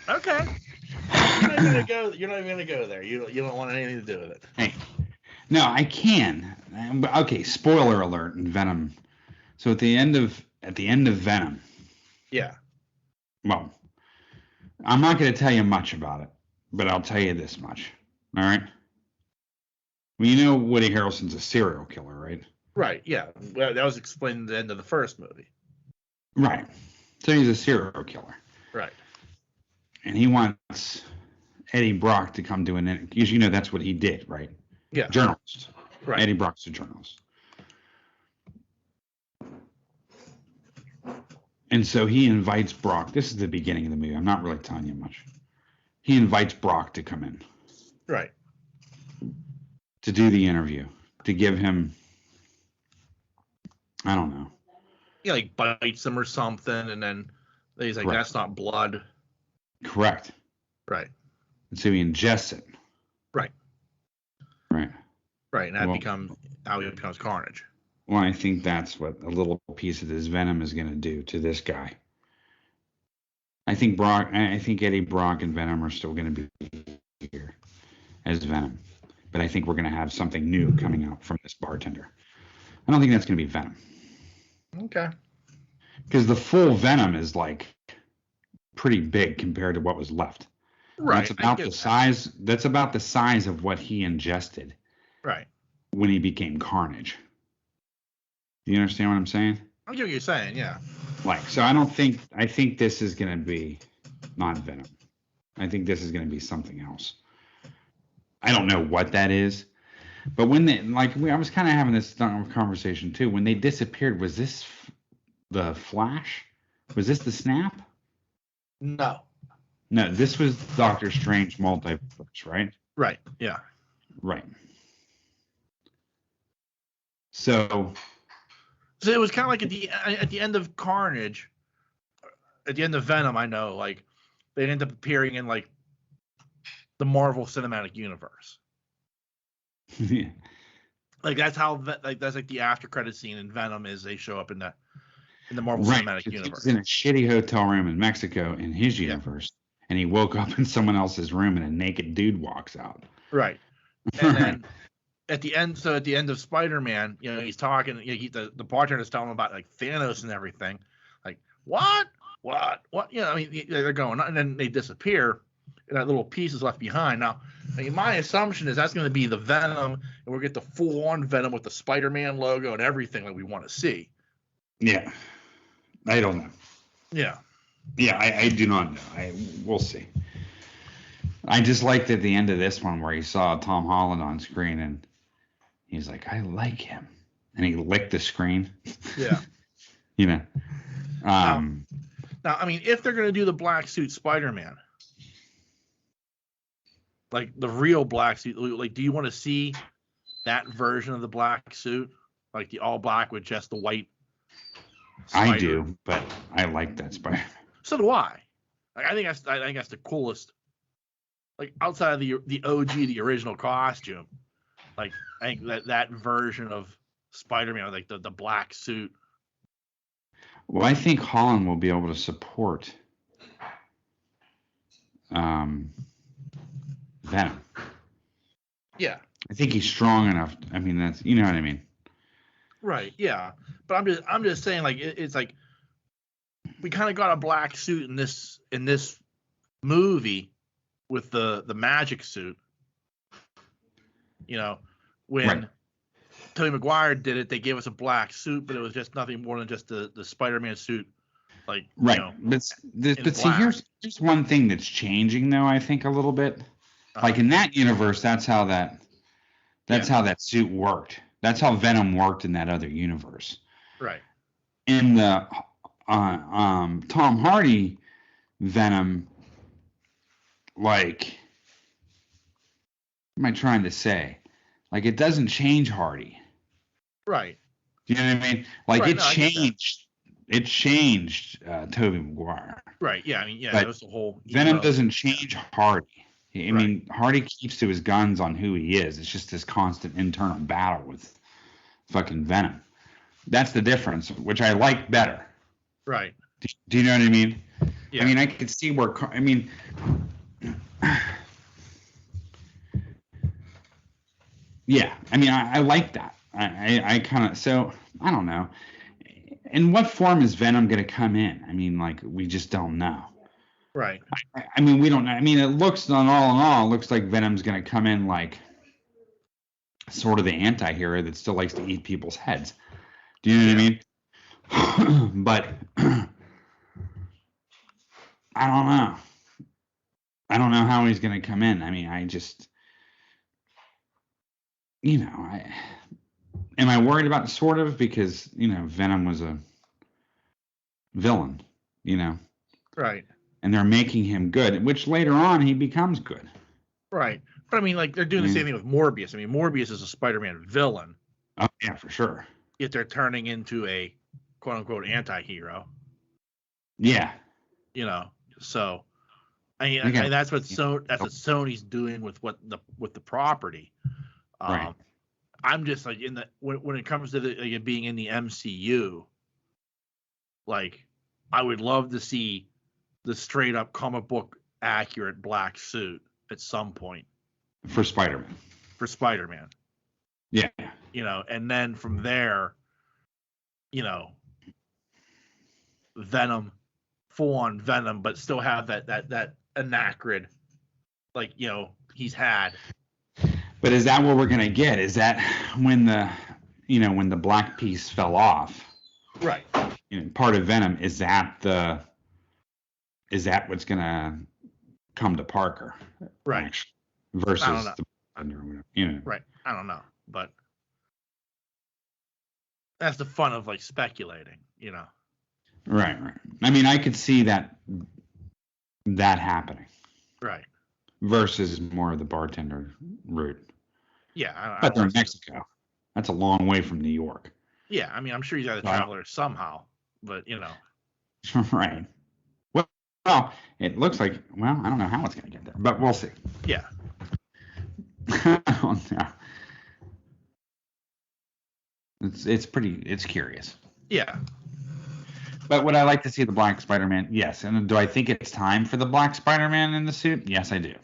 Okay. You're not even gonna go there. You don't want anything to do with it. Hey, no, I can. Okay, spoiler alert in Venom. So at the end of Venom. Yeah. Well, I'm not going to tell you much about it, but I'll tell you this much. All right. Well, you know Woody Harrelson's a serial killer, right? Right. Yeah. Well, that was explained at the end of the first movie. Right. So he's a serial killer. Right. And he wants Eddie Brock to come do an interview. Because you know that's what he did, right? Yeah. Journalist. Right. Eddie Brock's a journalist. And so he invites Brock. This is the beginning of the movie. I'm not really telling you much. He invites Brock to come in. Right. To do the interview. To give him, I don't know. He like bites him or something, and then he's like, "That's not blood." Correct. Right. And so he ingests it. Right. Right. Right, and that becomes how he becomes Carnage. Well, I think that's what a little piece of this Venom is going to do to this guy. I think Eddie Brock and Venom are still going to be here as Venom. But I think we're going to have something new coming out from this bartender. I don't think that's going to be Venom. Okay. Because the full Venom is like pretty big compared to what was left. Right. That's about the size. That's about the size of what he ingested. Right. When he became Carnage. Do you understand what I'm saying? I get what you're saying, yeah. Like, so I think this is going to be not Venom. I think this is going to be something else. I don't know what that is. But when I was kind of having this conversation too. When they disappeared, was this the Flash? Was this the Snap? No. No, this was Doctor Strange multiverse, right? Right, yeah. Right. So it was kind of like at the end of Carnage, at the end of Venom, I know, like, they'd end up appearing in, like, the Marvel Cinematic Universe. Yeah. Like, that's how, that's like the after credit scene in Venom is they show up in the Marvel Cinematic Universe. He's in a shitty hotel room in Mexico in his universe, and he woke up in someone else's room and a naked dude walks out. Right. And then at the end of Spider-Man, you know, he's talking, the bartender's telling him about like Thanos and everything. Like, what? You know, I mean, they're going on, and then they disappear, and that little piece is left behind. Now, I mean, my assumption is that's going to be the Venom, and we'll get the full-on Venom with the Spider-Man logo and everything that we want to see. Yeah. I don't know. Yeah. Yeah, I do not know. We'll see. I just liked at the end of this one where he saw Tom Holland on screen, and he's like, I like him. And he licked the screen. Yeah. You know. Now, I mean, if they're going to do the black suit Spider-Man, like the real black suit, like, do you want to see that version of the black suit? Like the all black with just the white spider? I do, but I like that Spider-Man. So do I. Like, I think that's the coolest. Like, outside of the OG, the original costume, like, I think that version of Spider-Man, like the black suit. Well, I think Holland will be able to support Venom. Yeah. I think he's strong enough. I mean, that's, you know what I mean. Right. Yeah. But I'm just saying, like, it's like we kind of got a black suit in this movie with the magic suit. You know, when Tobey Maguire did it, they gave us a black suit, but it was just nothing more than just the Spider-Man suit. Like, right. You know, but see, here's one thing that's changing though, I think a little bit. Like in that universe, that's how that suit worked. That's how Venom worked in that other universe. Right. In the Tom Hardy Venom, like, what am I trying to say? Like, it doesn't change Hardy. Right. Do you know what I mean? Like, right, it changed. It changed Tobey Maguire. Right. Yeah. I mean, yeah. But that was the whole. Venom doesn't change Hardy. I Right. mean, Hardy keeps to his guns on who he is. It's just this constant internal battle with fucking Venom. That's the difference, which I like better. Right. Do you know what I mean? Yeah. I mean, I could see where. I mean, yeah. I mean, I like that. I kind of. So I don't know. In what form is Venom going to come in? I mean, like, we just don't know. Right. I mean, we don't know. I mean, it looks, on all in all, it looks like Venom's going to come in like sort of the anti-hero that still likes to eat people's heads. Do you know what I mean? But I don't know. I don't know how he's going to come in. I mean, I just, am I worried about sort of, because, Venom was a villain, Right. And they're making him good, which later on he becomes good. Right. But I mean, like, they're doing the same thing with Morbius. I mean, Morbius is a Spider-Man villain. Oh, yeah, for sure. Yet they're turning into a quote-unquote anti-hero. Yeah. So I mean, that's what Sony's doing with the property. Right. I'm just like, when it comes to being in the MCU, like, I would love to see the straight up comic book accurate black suit at some point for Spider-Man. Yeah. And then from there, Venom, full on Venom, but still have that anacrid, like, he's had. But is that what we're gonna get? Is that when the black piece fell off? Right. Part of Venom, is that what's gonna come to Parker? Right. Actually, versus Right. I don't know, but that's the fun of, like, speculating, Right. I mean, I could see that happening. Right. Versus more of the bartender route. Yeah. But they're in Mexico. That's a long way from New York. Yeah, I mean, I'm sure he's got to travel there somehow, but Right. Well, it looks like, I don't know how it's going to get there, but we'll see. Yeah. It's curious. Yeah. But would I like to see the Black Spider-Man? Yes. And do I think it's time for the Black Spider-Man in the suit? Yes, I do.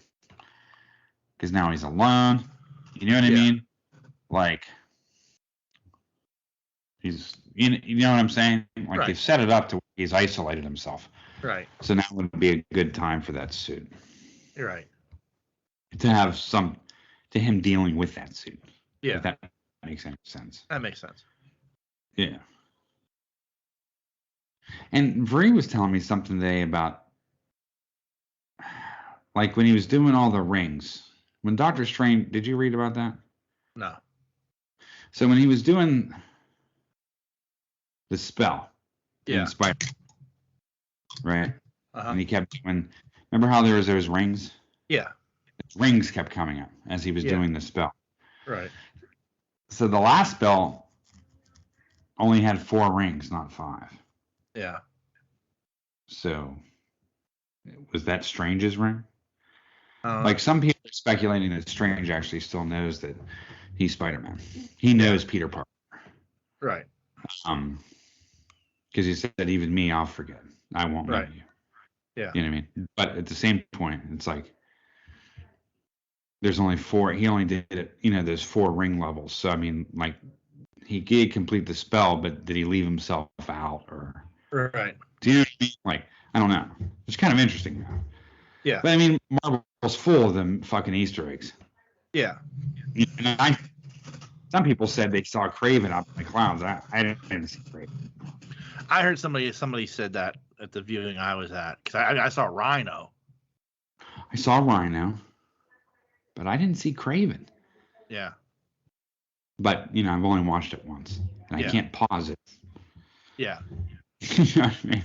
Because now he's alone. You know what I mean? Like, he's, you know what I'm saying? Like, they've set it up to where he's isolated himself. Right. So now would be a good time for that suit. You're right. To have to him dealing with that suit. Yeah. If that makes any sense. That makes sense. Yeah. And Vree was telling me something today about, like, when he was doing all the rings. When Doctor Strange, did you read about that? No. So when he was doing the spell in Spider, right? Uh-huh. And he kept doing, remember how there was those rings? Yeah. Rings kept coming up as he was doing the spell. Right. So the last spell only had 4 rings, not 5. Yeah. So was that Strange's ring? Uh-huh. Like, some people are speculating that Strange actually still knows that he's Spider-Man. He knows Peter Parker. Right. Because he said, even me, I'll forget. I won't know you. Yeah. You know what I mean? But at the same point, it's like, there's only 4. He only did it, there's 4 ring levels. So, I mean, like, he did complete the spell, but did he leave himself out? Or Right. do you know what I mean? Like, I don't know. It's kind of interesting now. Yeah. But I mean, Marvel's full of them fucking Easter eggs. Yeah. And some people said they saw Kraven up in the clouds. I didn't see Kraven. I heard somebody said that at the viewing I was at, because I saw Rhino. I saw Rhino, but I didn't see Kraven. Yeah. But I've only watched it once, and I can't pause it. Yeah. You know what I mean?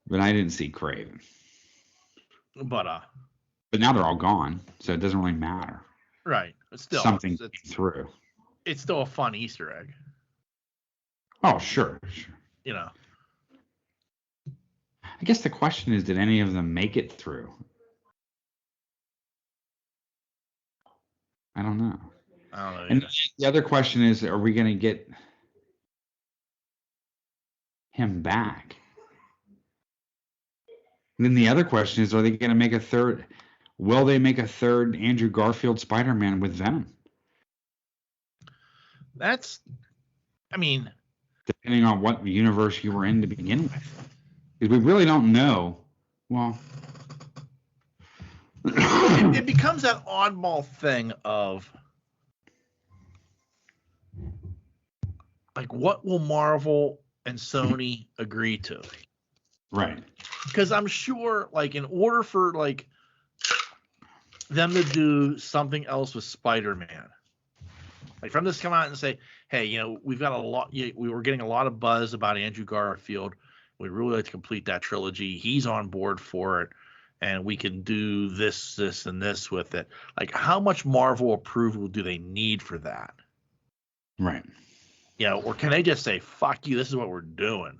But I didn't see Craven. But now they're all gone, so it doesn't really matter. Right. It's still something came through. It's still a fun Easter egg. Oh, sure. I guess the question is, did any of them make it through? I don't know. And the other question is, are we going to get him back? And then the other question is, are they going to make a third? Will they make a third Andrew Garfield Spider-Man with Venom? Depending on what universe you were in to begin with. Because we really don't know. Well, it becomes that oddball thing of, like, what will Marvel and Sony agree to? Right. Because I'm sure, like, in order for, like, them to do something else with Spider-Man, like, from this come out and say, hey, we've got a lot, we were getting a lot of buzz about Andrew Garfield. We'd really like to complete that trilogy. He's on board for it, and we can do this, and this with it. Like, how much Marvel approval do they need for that? Right. Or can they just say, fuck you, this is what we're doing.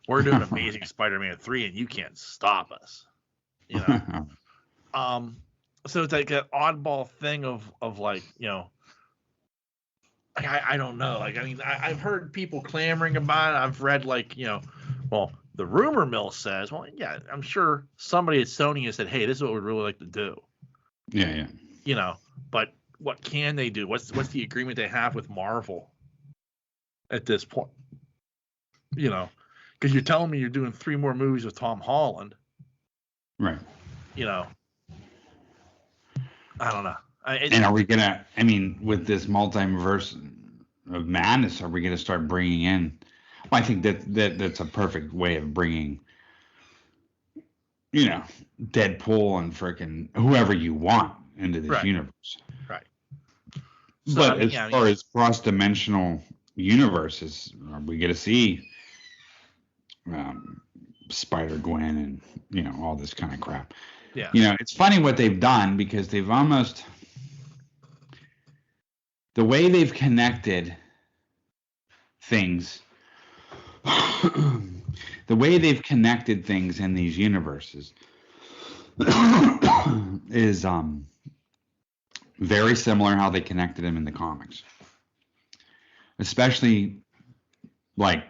We're doing Amazing Spider-Man 3, and you can't stop us. So it's like that oddball thing of like, I don't know. Like, I mean, I've heard people clamoring about it. I've read, like, well, the rumor mill says, well, yeah, I'm sure somebody at Sony has said, hey, this is what we'd really like to do. Yeah. But what can they do? What's the agreement they have with Marvel at this point? Because you're telling me you're doing 3 more movies with Tom Holland. Right. I don't know. And are we going to, with this multiverse of madness, are we going to start bringing in, well, I think that's a perfect way of bringing, Deadpool and freaking whoever you want into this universe. Right. But as far as cross-dimensional universes, are we going to see Spider-Gwen and, all this kind of crap? Yeah. It's funny what they've done, because they've almost, the way they've connected things, in these universes is very similar how they connected them in the comics, especially like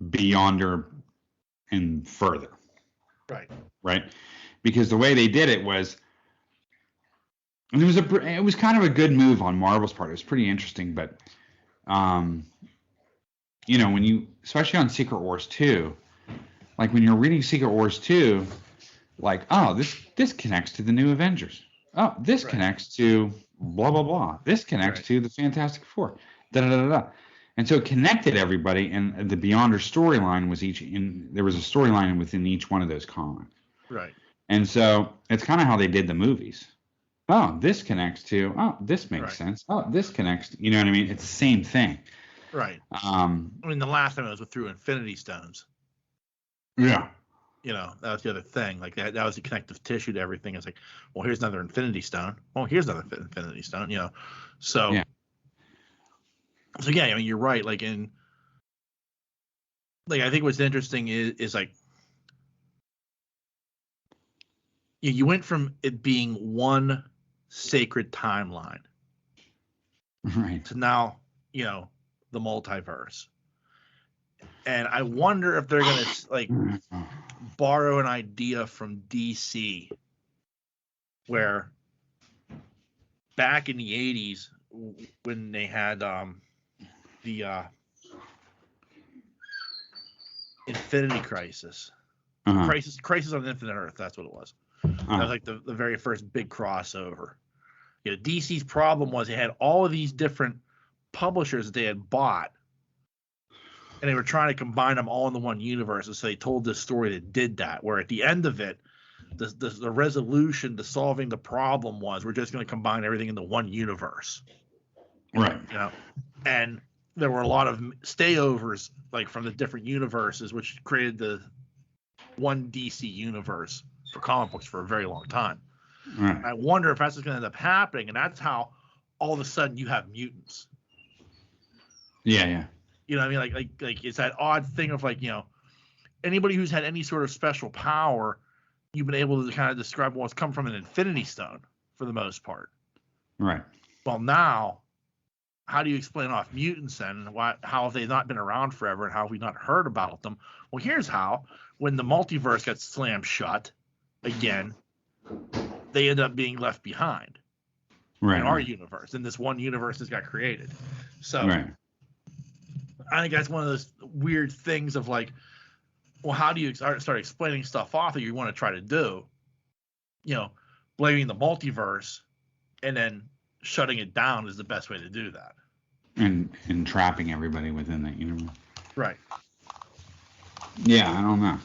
Beyonder and further. Right. Because the way they did it was, and it was kind of a good move on Marvel's part. It was pretty interesting, but when you, especially on Secret Wars 2, like when you're reading Secret Wars 2, like, oh, this connects to the new Avengers. Oh, this connects to blah blah blah. This connects to the Fantastic Four. Da da da da. And so it connected everybody, and the Beyonder storyline was there was a storyline within each one of those comics. Right. And so it's kind of how they did the movies. Oh, this connects to, oh, this makes sense. Oh, this connects, you know what I mean? It's the same thing. Right. The last time it was through Infinity Stones. Yeah. That was the other thing. Like, that was the connective tissue to everything. It's like, well, here's another Infinity Stone. Oh, here's another Infinity Stone, So, yeah, you're right. Like, I think what's interesting is like, you went from it being one sacred timeline, right, to now, the multiverse. And I wonder if they're going to, like, borrow an idea from DC, where back in the 80s, when they had the Infinity Crisis, Crisis on Infinite Earth, that's what it was. That was like the very first big crossover. DC's problem was they had all of these different publishers that they had bought, and they were trying to combine them all into one universe. And so they told this story that did that, where at the end of it, the resolution to solving the problem was, we're just going to combine everything into one universe. Right. You know, and there were a lot of stayovers like from the different universes, which created the one DC universe for comic books for a very long time. Right. I wonder if that's what's going to end up happening, and that's how all of a sudden you have mutants. Yeah. You know what I mean? Like it's that odd thing of like, you know, anybody who's had any sort of special power, you've been able to kind of describe what's come from an Infinity Stone for the most part. Right. Well, now, how do you explain off mutants then? How have they not been around forever, and how have we not heard about them? Well, here's how. When the multiverse got slammed shut again, they end up being left behind in our universe, in this one universe that got created. So I think that's one of those weird things of like, well, how do you start explaining stuff off that you want to try to do? You know, blaming the multiverse and then shutting it down is the best way to do that. And trapping everybody within that universe. Right. Yeah, I don't know.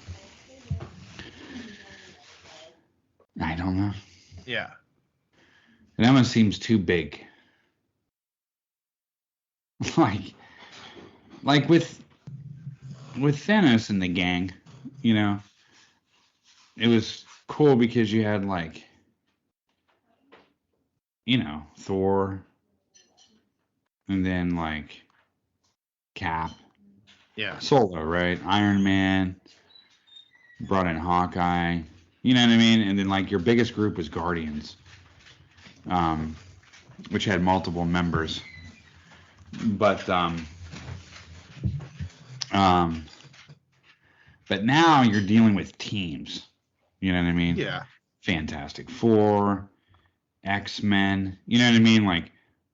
Yeah. It almost seems too big. like with Thanos and the gang, you know, it was cool because you had like, you know, Thor, and then like Cap, Solo, right? Iron Man, brought in Hawkeye, you know what I mean? And then like your biggest group was Guardians, which had multiple members. But now you're dealing with teams. You know what I mean? Yeah. Fantastic Four, X-Men. You know what I mean? Like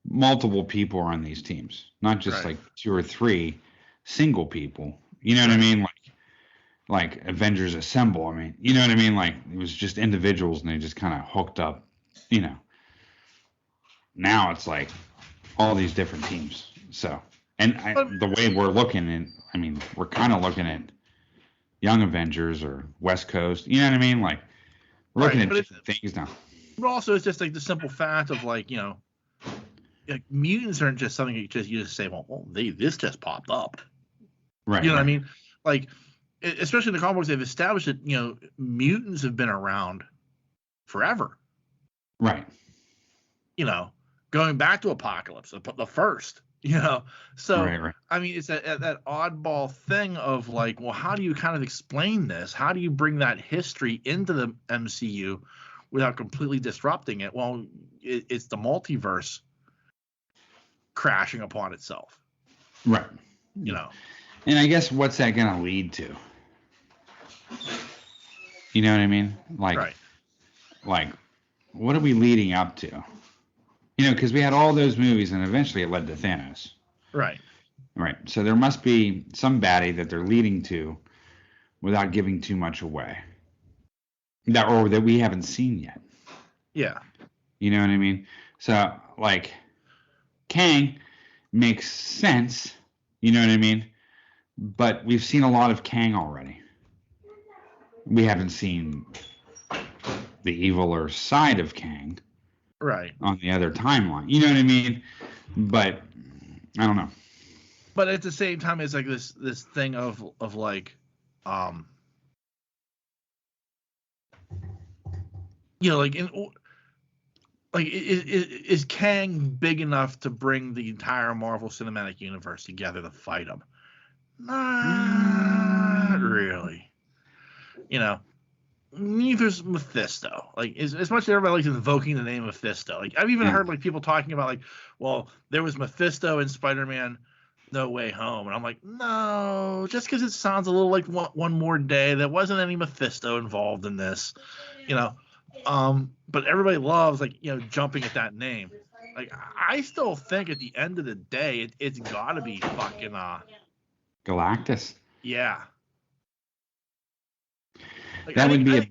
multiple people are on these teams, not just like 2 or 3 single people. You know what I mean? Like Avengers Assemble. I mean, you know what I mean? Like it was just individuals and they just kind of hooked up. You know. Now it's like all these different teams. So, and the way we're looking at, I mean, we're kind of looking at Young Avengers or West Coast. You know what I mean? Like, we're looking at different things now. But also, it's just like the simple fact of like, you know, like mutants aren't just something you just say, well, this just popped up. Right. You know what I mean? Like, especially in the comic books, they've established that, you know, mutants have been around forever. Right. You know, going back to Apocalypse, the first. You know, so right. I mean, it's that oddball thing of like, well, how do you kind of explain this? How do you bring that history into the MCU without completely disrupting it? Well, it's the multiverse crashing upon itself. Right. You know, and I guess what's that going to lead to? You know what I mean? Like, what are we leading up to? You know, because we had all those movies, and eventually it led to Thanos. Right. Right. So there must be some baddie that they're leading to without giving too much away. That we haven't seen yet. Yeah. You know what I mean? So, like, Kang makes sense. You know what I mean? But we've seen a lot of Kang already. We haven't seen the eviler side of Kang. Right. On the other timeline. You know what I mean? But I don't know. But at the same time, it's like this thing of like, you know, like is Kang big enough to bring the entire Marvel Cinematic Universe together to fight him? Not really. You know. Neither's Mephisto. Like as much as everybody likes invoking the name Mephisto. Like I've even heard like people talking about like, well, there was Mephisto in Spider-Man No Way Home, and I'm like, no, just because it sounds a little like One More Day, there wasn't any Mephisto involved in this, you know. But everybody loves like, you know, jumping at that name. Like I still think at the end of the day, it's got to be fucking Galactus. Yeah. Like, that would be.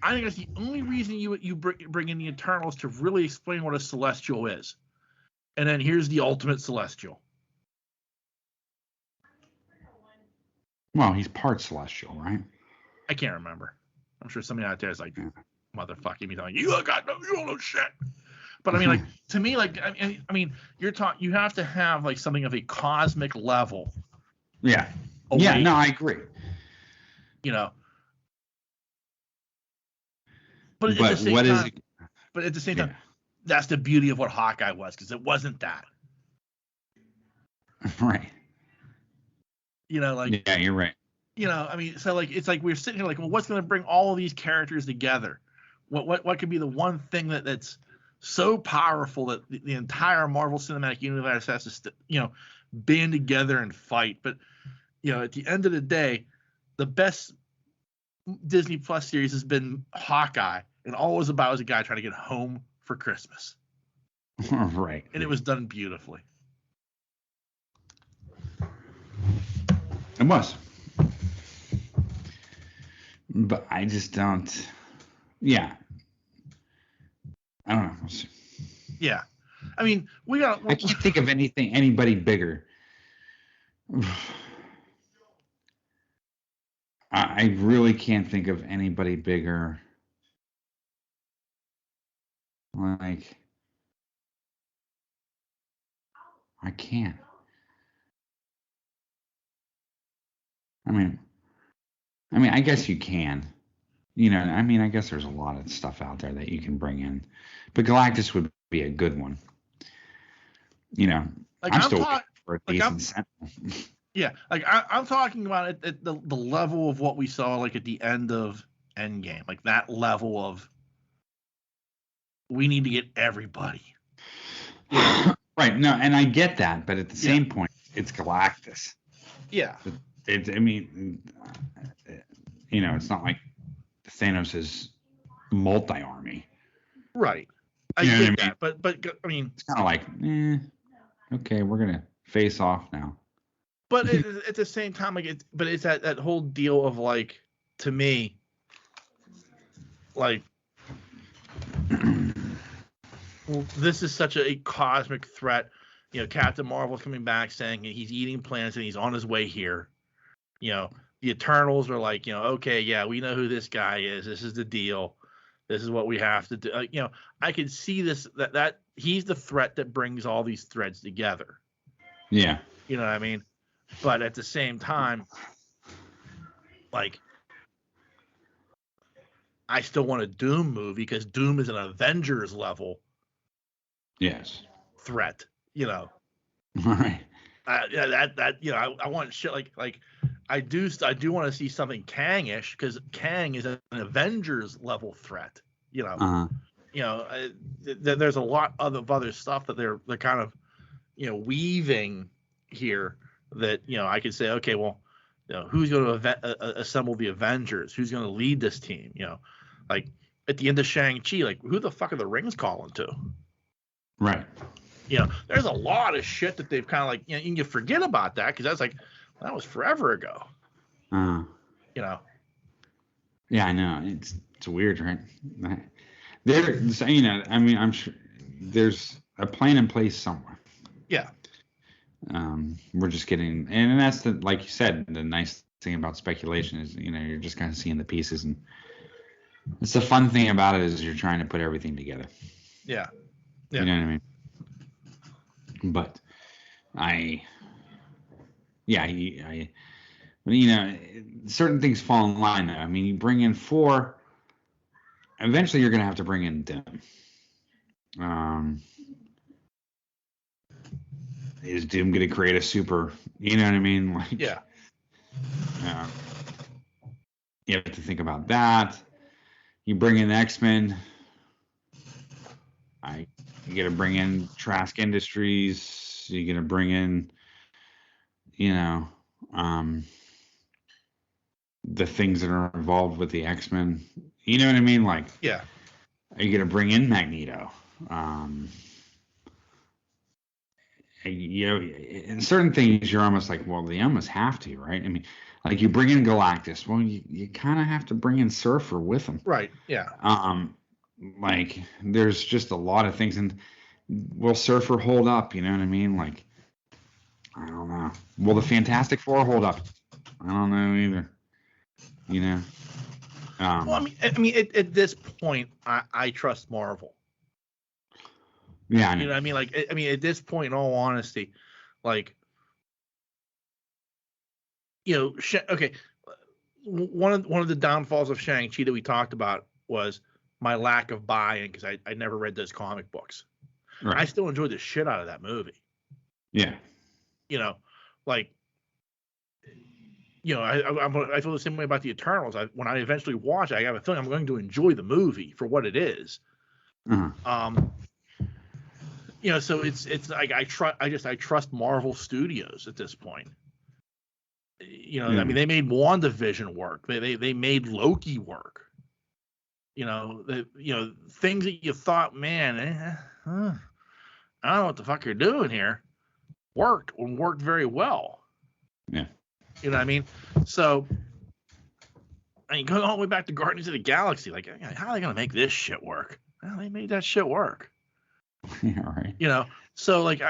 I think that's the only reason you bring in the Eternals to really explain what a Celestial is, and then here's the ultimate Celestial. Well, he's part Celestial, right? I can't remember. I'm sure somebody out there is like, motherfucking me, telling you don't know shit. But I mean, like to me, like I mean, you have to have like something of a cosmic level. Yeah. Away, yeah. No, I agree. You know. But at the same time, that's the beauty of what Hawkeye was, because it wasn't that. Right. You know, like. Yeah, you're right. You know, I mean, so like it's like we're sitting here like, well, what's going to bring all of these characters together? What could be the one thing that's so powerful that the entire Marvel Cinematic Universe has to band together and fight? But at the end of the day, the best Disney Plus series has been Hawkeye, and all it was about was a guy trying to get home for Christmas. Right. And it was done beautifully. It was. But I just don't. Yeah. I don't know. Yeah. I mean, I can't think of anybody bigger. I really can't think of anybody bigger. Like, I can't. I mean, I guess you can. I guess there's a lot of stuff out there that you can bring in, but Galactus would be a good one. I'm still waiting for a decent Sentinel. Yeah, like I'm talking about it at the level of what we saw like at the end of Endgame, like that level of we need to get everybody. Right. No, and I get that, but at the same point, it's Galactus. Yeah. It's not like Thanos is multi-army. Right. I get that, but I mean, it's kind of like, okay, we're gonna face off now. But at the same time, like it's that whole deal of like, to me, like, well, this is such a cosmic threat. Captain Marvel's coming back saying he's eating planets and he's on his way here. The Eternals are like, okay, yeah, we know who this guy is. This is the deal. This is what we have to do. I could see this that he's the threat that brings all these threads together. Yeah. You know what I mean? But at the same time, like, I still want a Doom movie because Doom is an Avengers level. Yes. Threat. All right. I want shit like I do want to see something Kang-ish because Kang is an Avengers level threat. There's a lot of other stuff that they're kind of weaving here. That I could say, okay, well, who's going to assemble the Avengers? Who's going to lead this team? Like at the end of Shang-Chi, like who the fuck are the rings calling to? Right. There's a lot of shit that they've kind of like you forget about that because that was forever ago. Yeah, I know it's weird, right? I'm sure there's a plan in place somewhere. Yeah. We're just getting, and that's like you said, the nice thing about speculation is, you're just kind of seeing the pieces, and it's the fun thing about it is you're trying to put everything together. Yeah. You know what I mean? But certain things fall in line. I mean, you bring in 4, eventually you're going to have to bring in Doom. Is Doom going to create a super? You know what I mean? Like, yeah. You have to think about that. You bring in X-Men. You got to bring in Trask Industries. You're going to bring in, the things that are involved with the X-Men. You know what I mean? Like, yeah. Are you going to bring in Magneto? In certain things you're almost like, well, they almost have to, right? I mean, like you bring in Galactus, well, you kind of have to bring in Surfer with him, right? Yeah. Like there's just a lot of things, and will Surfer hold up? You know what I mean? Like, I don't know. Will the Fantastic Four hold up? I don't know either. Well, I mean, at this point, I trust Marvel. Yeah, I know. You know what I mean? Like, I mean, at this point, in all honesty, like, you know, okay, one of the downfalls of Shang-Chi that we talked about was my lack of buy-in because I never read those comic books. Right. I still enjoyed the shit out of that movie. Yeah. You know, like, you know, I feel the same way about the Eternals. When I eventually watch it, I have a feeling I'm going to enjoy the movie for what it is. You know, so it's like I trust Marvel Studios at this point. You know, I mean, they made WandaVision work. They made Loki work. You know, things that you thought, man, I don't know what the fuck you're doing here, worked very well. Yeah. You know what I mean? So, I mean, going all the way back to Guardians of the Galaxy, like, how are they gonna make this shit work? Well, they made that shit work. Yeah, right. You know, so like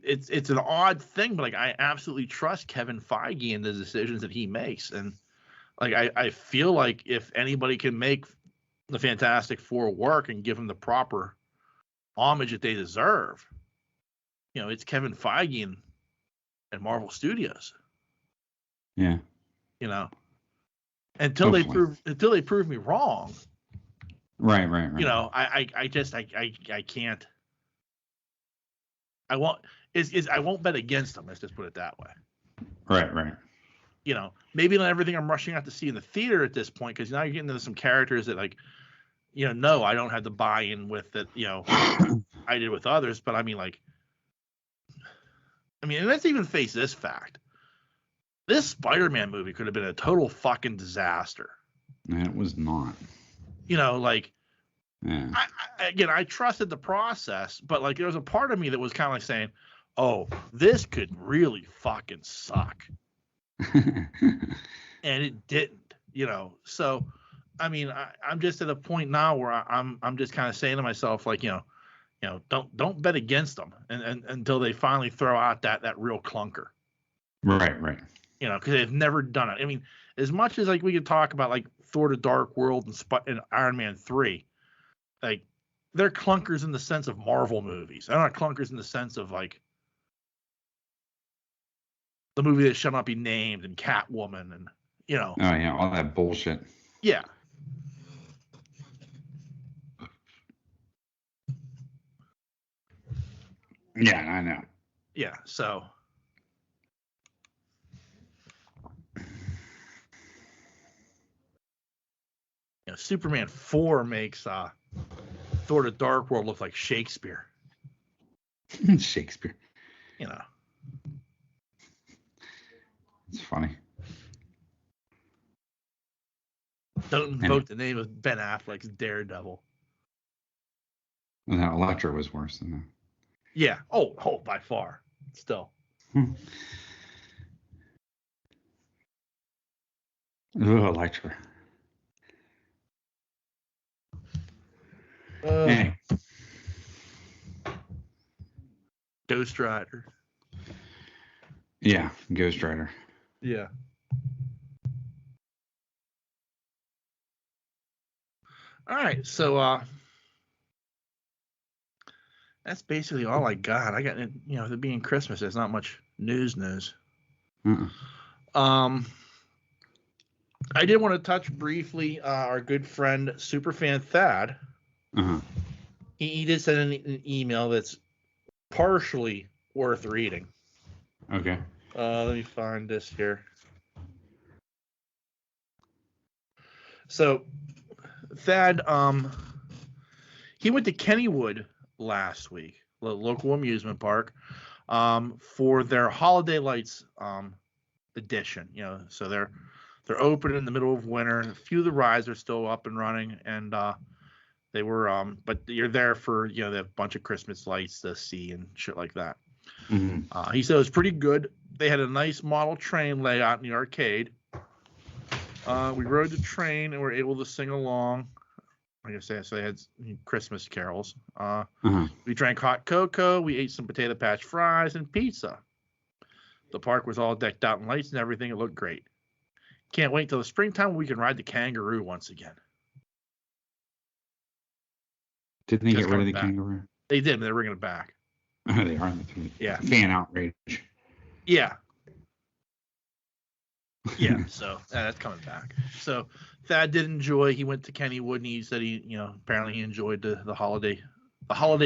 it's an odd thing, but like I absolutely trust Kevin Feige in the decisions that he makes, and like I feel like if anybody can make the Fantastic Four work and give them the proper homage that they deserve, you know, it's Kevin Feige and Marvel Studios. Yeah. You know, until they prove me wrong. Right. You know, I just can't. I won't bet against them. Let's just put it that way. Right. You know, maybe not everything I'm rushing out to see in the theater at this point, because now you're getting into some characters that, like, you know, no, I don't have the buy-in with that, you know, I did with others. But I mean, like, and let's even face this fact. This Spider-Man movie could have been a total fucking disaster. It was not. You know, like, yeah. I trusted the process, but like there was a part of me that was kind of like saying, "Oh, this could really fucking suck," and it didn't. You know, so I mean, I'm just at a point now where I'm just kind of saying to myself, like, you know, don't bet against them, and until they finally throw out that real clunker. Right. You know, because they've never done it. I mean, as much as like we could talk about like Thor: The Dark World and Iron Man 3. Like, they're clunkers in the sense of Marvel movies. They're not clunkers in the sense of like the movie that shall not be named and Catwoman and, you know. Oh yeah, all that bullshit. Yeah. Yeah, I know. Yeah. So. You know, Superman 4 makes Thor: The Dark World look like Shakespeare. Shakespeare. You know. It's funny. Don't invoke the name of Ben Affleck's Daredevil. Well, that Elektra was worse than that. Yeah. Oh, by far. Still. Ooh, Elektra. Hey. Ghost Rider. Yeah, Ghost Rider. Yeah. All right, so that's basically all I got. I got, you know, it being Christmas, there's not much news. I did want to touch briefly our good friend Superfan Thad. He did send an email that's partially worth reading. Okay. Let me find this here. So Thad, he went to Kennywood last week, the local amusement park, for their Holiday Lights edition. You know, so they're open in the middle of winter. A few of the rides are still up and running, and they were but you're there for, you know, they have a bunch of Christmas lights to see and shit like that. He said it was pretty good. They had a nice model train layout in the arcade. We rode the train and were able to sing along. Like I said, so they had Christmas carols. We drank hot cocoa. We ate some potato patch fries and pizza. The park was all decked out in lights and everything. It looked great. Can't wait till the springtime when we can ride the kangaroo once again. Didn't they get rid of the kangaroo? They did. They're bringing it back. Oh, they are. Yeah. Fan outrage. Yeah. Yeah. So that's coming back. So Thad did enjoy. He went to Kennywood and he said apparently he enjoyed the holiday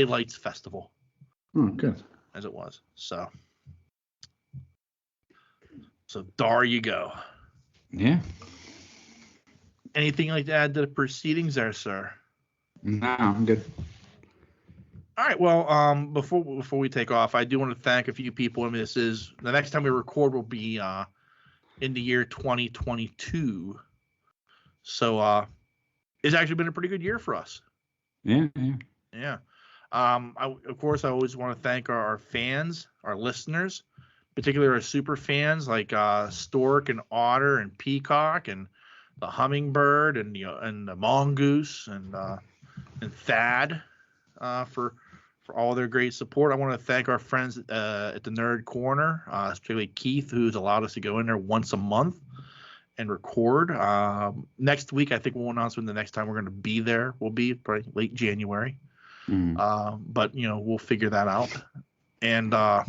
lights festival. Oh, good. As it was. So there you go. Yeah. Anything like to add to the proceedings there, sir? No, I'm good. All right. Well, before we take off, I do want to thank a few people. I mean, this is the next time we record will be in the year 2022. So it's actually been a pretty good year for us. Yeah. Yeah. Of course, I always want to thank our fans, our listeners, particularly our super fans like Stork and Otter and Peacock and the Hummingbird and the Mongoose and Thad for all their great support. I want to thank our friends at the Nerd Corner, particularly Keith, who's allowed us to go in there once a month and record. Next week, I think we'll announce when the next time we're going to be there will be, probably late January. But we'll figure that out. And so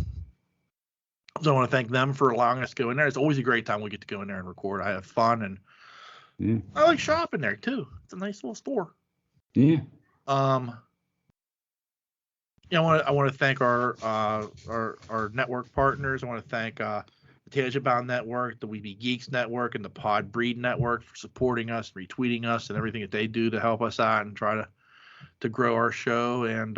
I want to thank them for allowing us to go in there. It's always a great time we get to go in there and record. I have fun, and I like shopping there too. It's a nice little store. Yeah. I want to thank our network partners. I want to thank the Tangent Bound Network, the We Be Geeks Network, and the Pod Breed Network for supporting us, retweeting us, and everything that they do to help us out and try to grow our show. And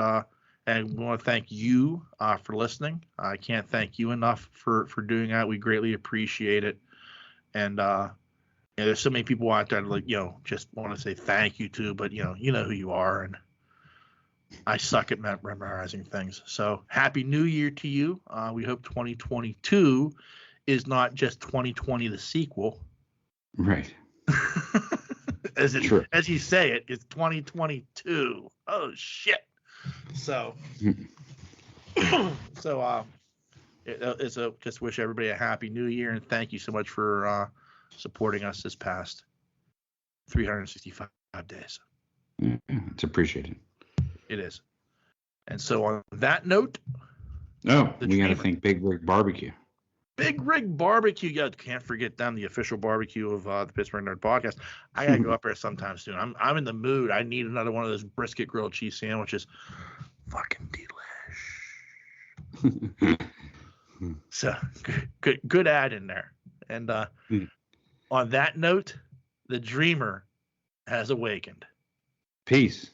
we want to thank you for listening. I can't thank you enough for doing that. We greatly appreciate it. And there's so many people out there that just want to say thank you to, but you know who you are, and I suck at memorizing things. So happy New Year to you. We hope 2022 is not just 2020 the sequel. Right. As you say it, it's 2022. Oh shit. So just wish everybody a happy New Year, and thank you so much for supporting us this past 365 days. Yeah, it's appreciated. It is. And so on that note, we got to thank Big Rig Barbecue. Big Rig Barbecue. Yeah, can't forget them, the official barbecue of the Pittsburgh Nerd Podcast. I gotta go up there sometime soon. I'm in the mood. I need another one of those brisket grilled cheese sandwiches. Fucking delish. So good ad in there. And on that note, the dreamer has awakened. Peace.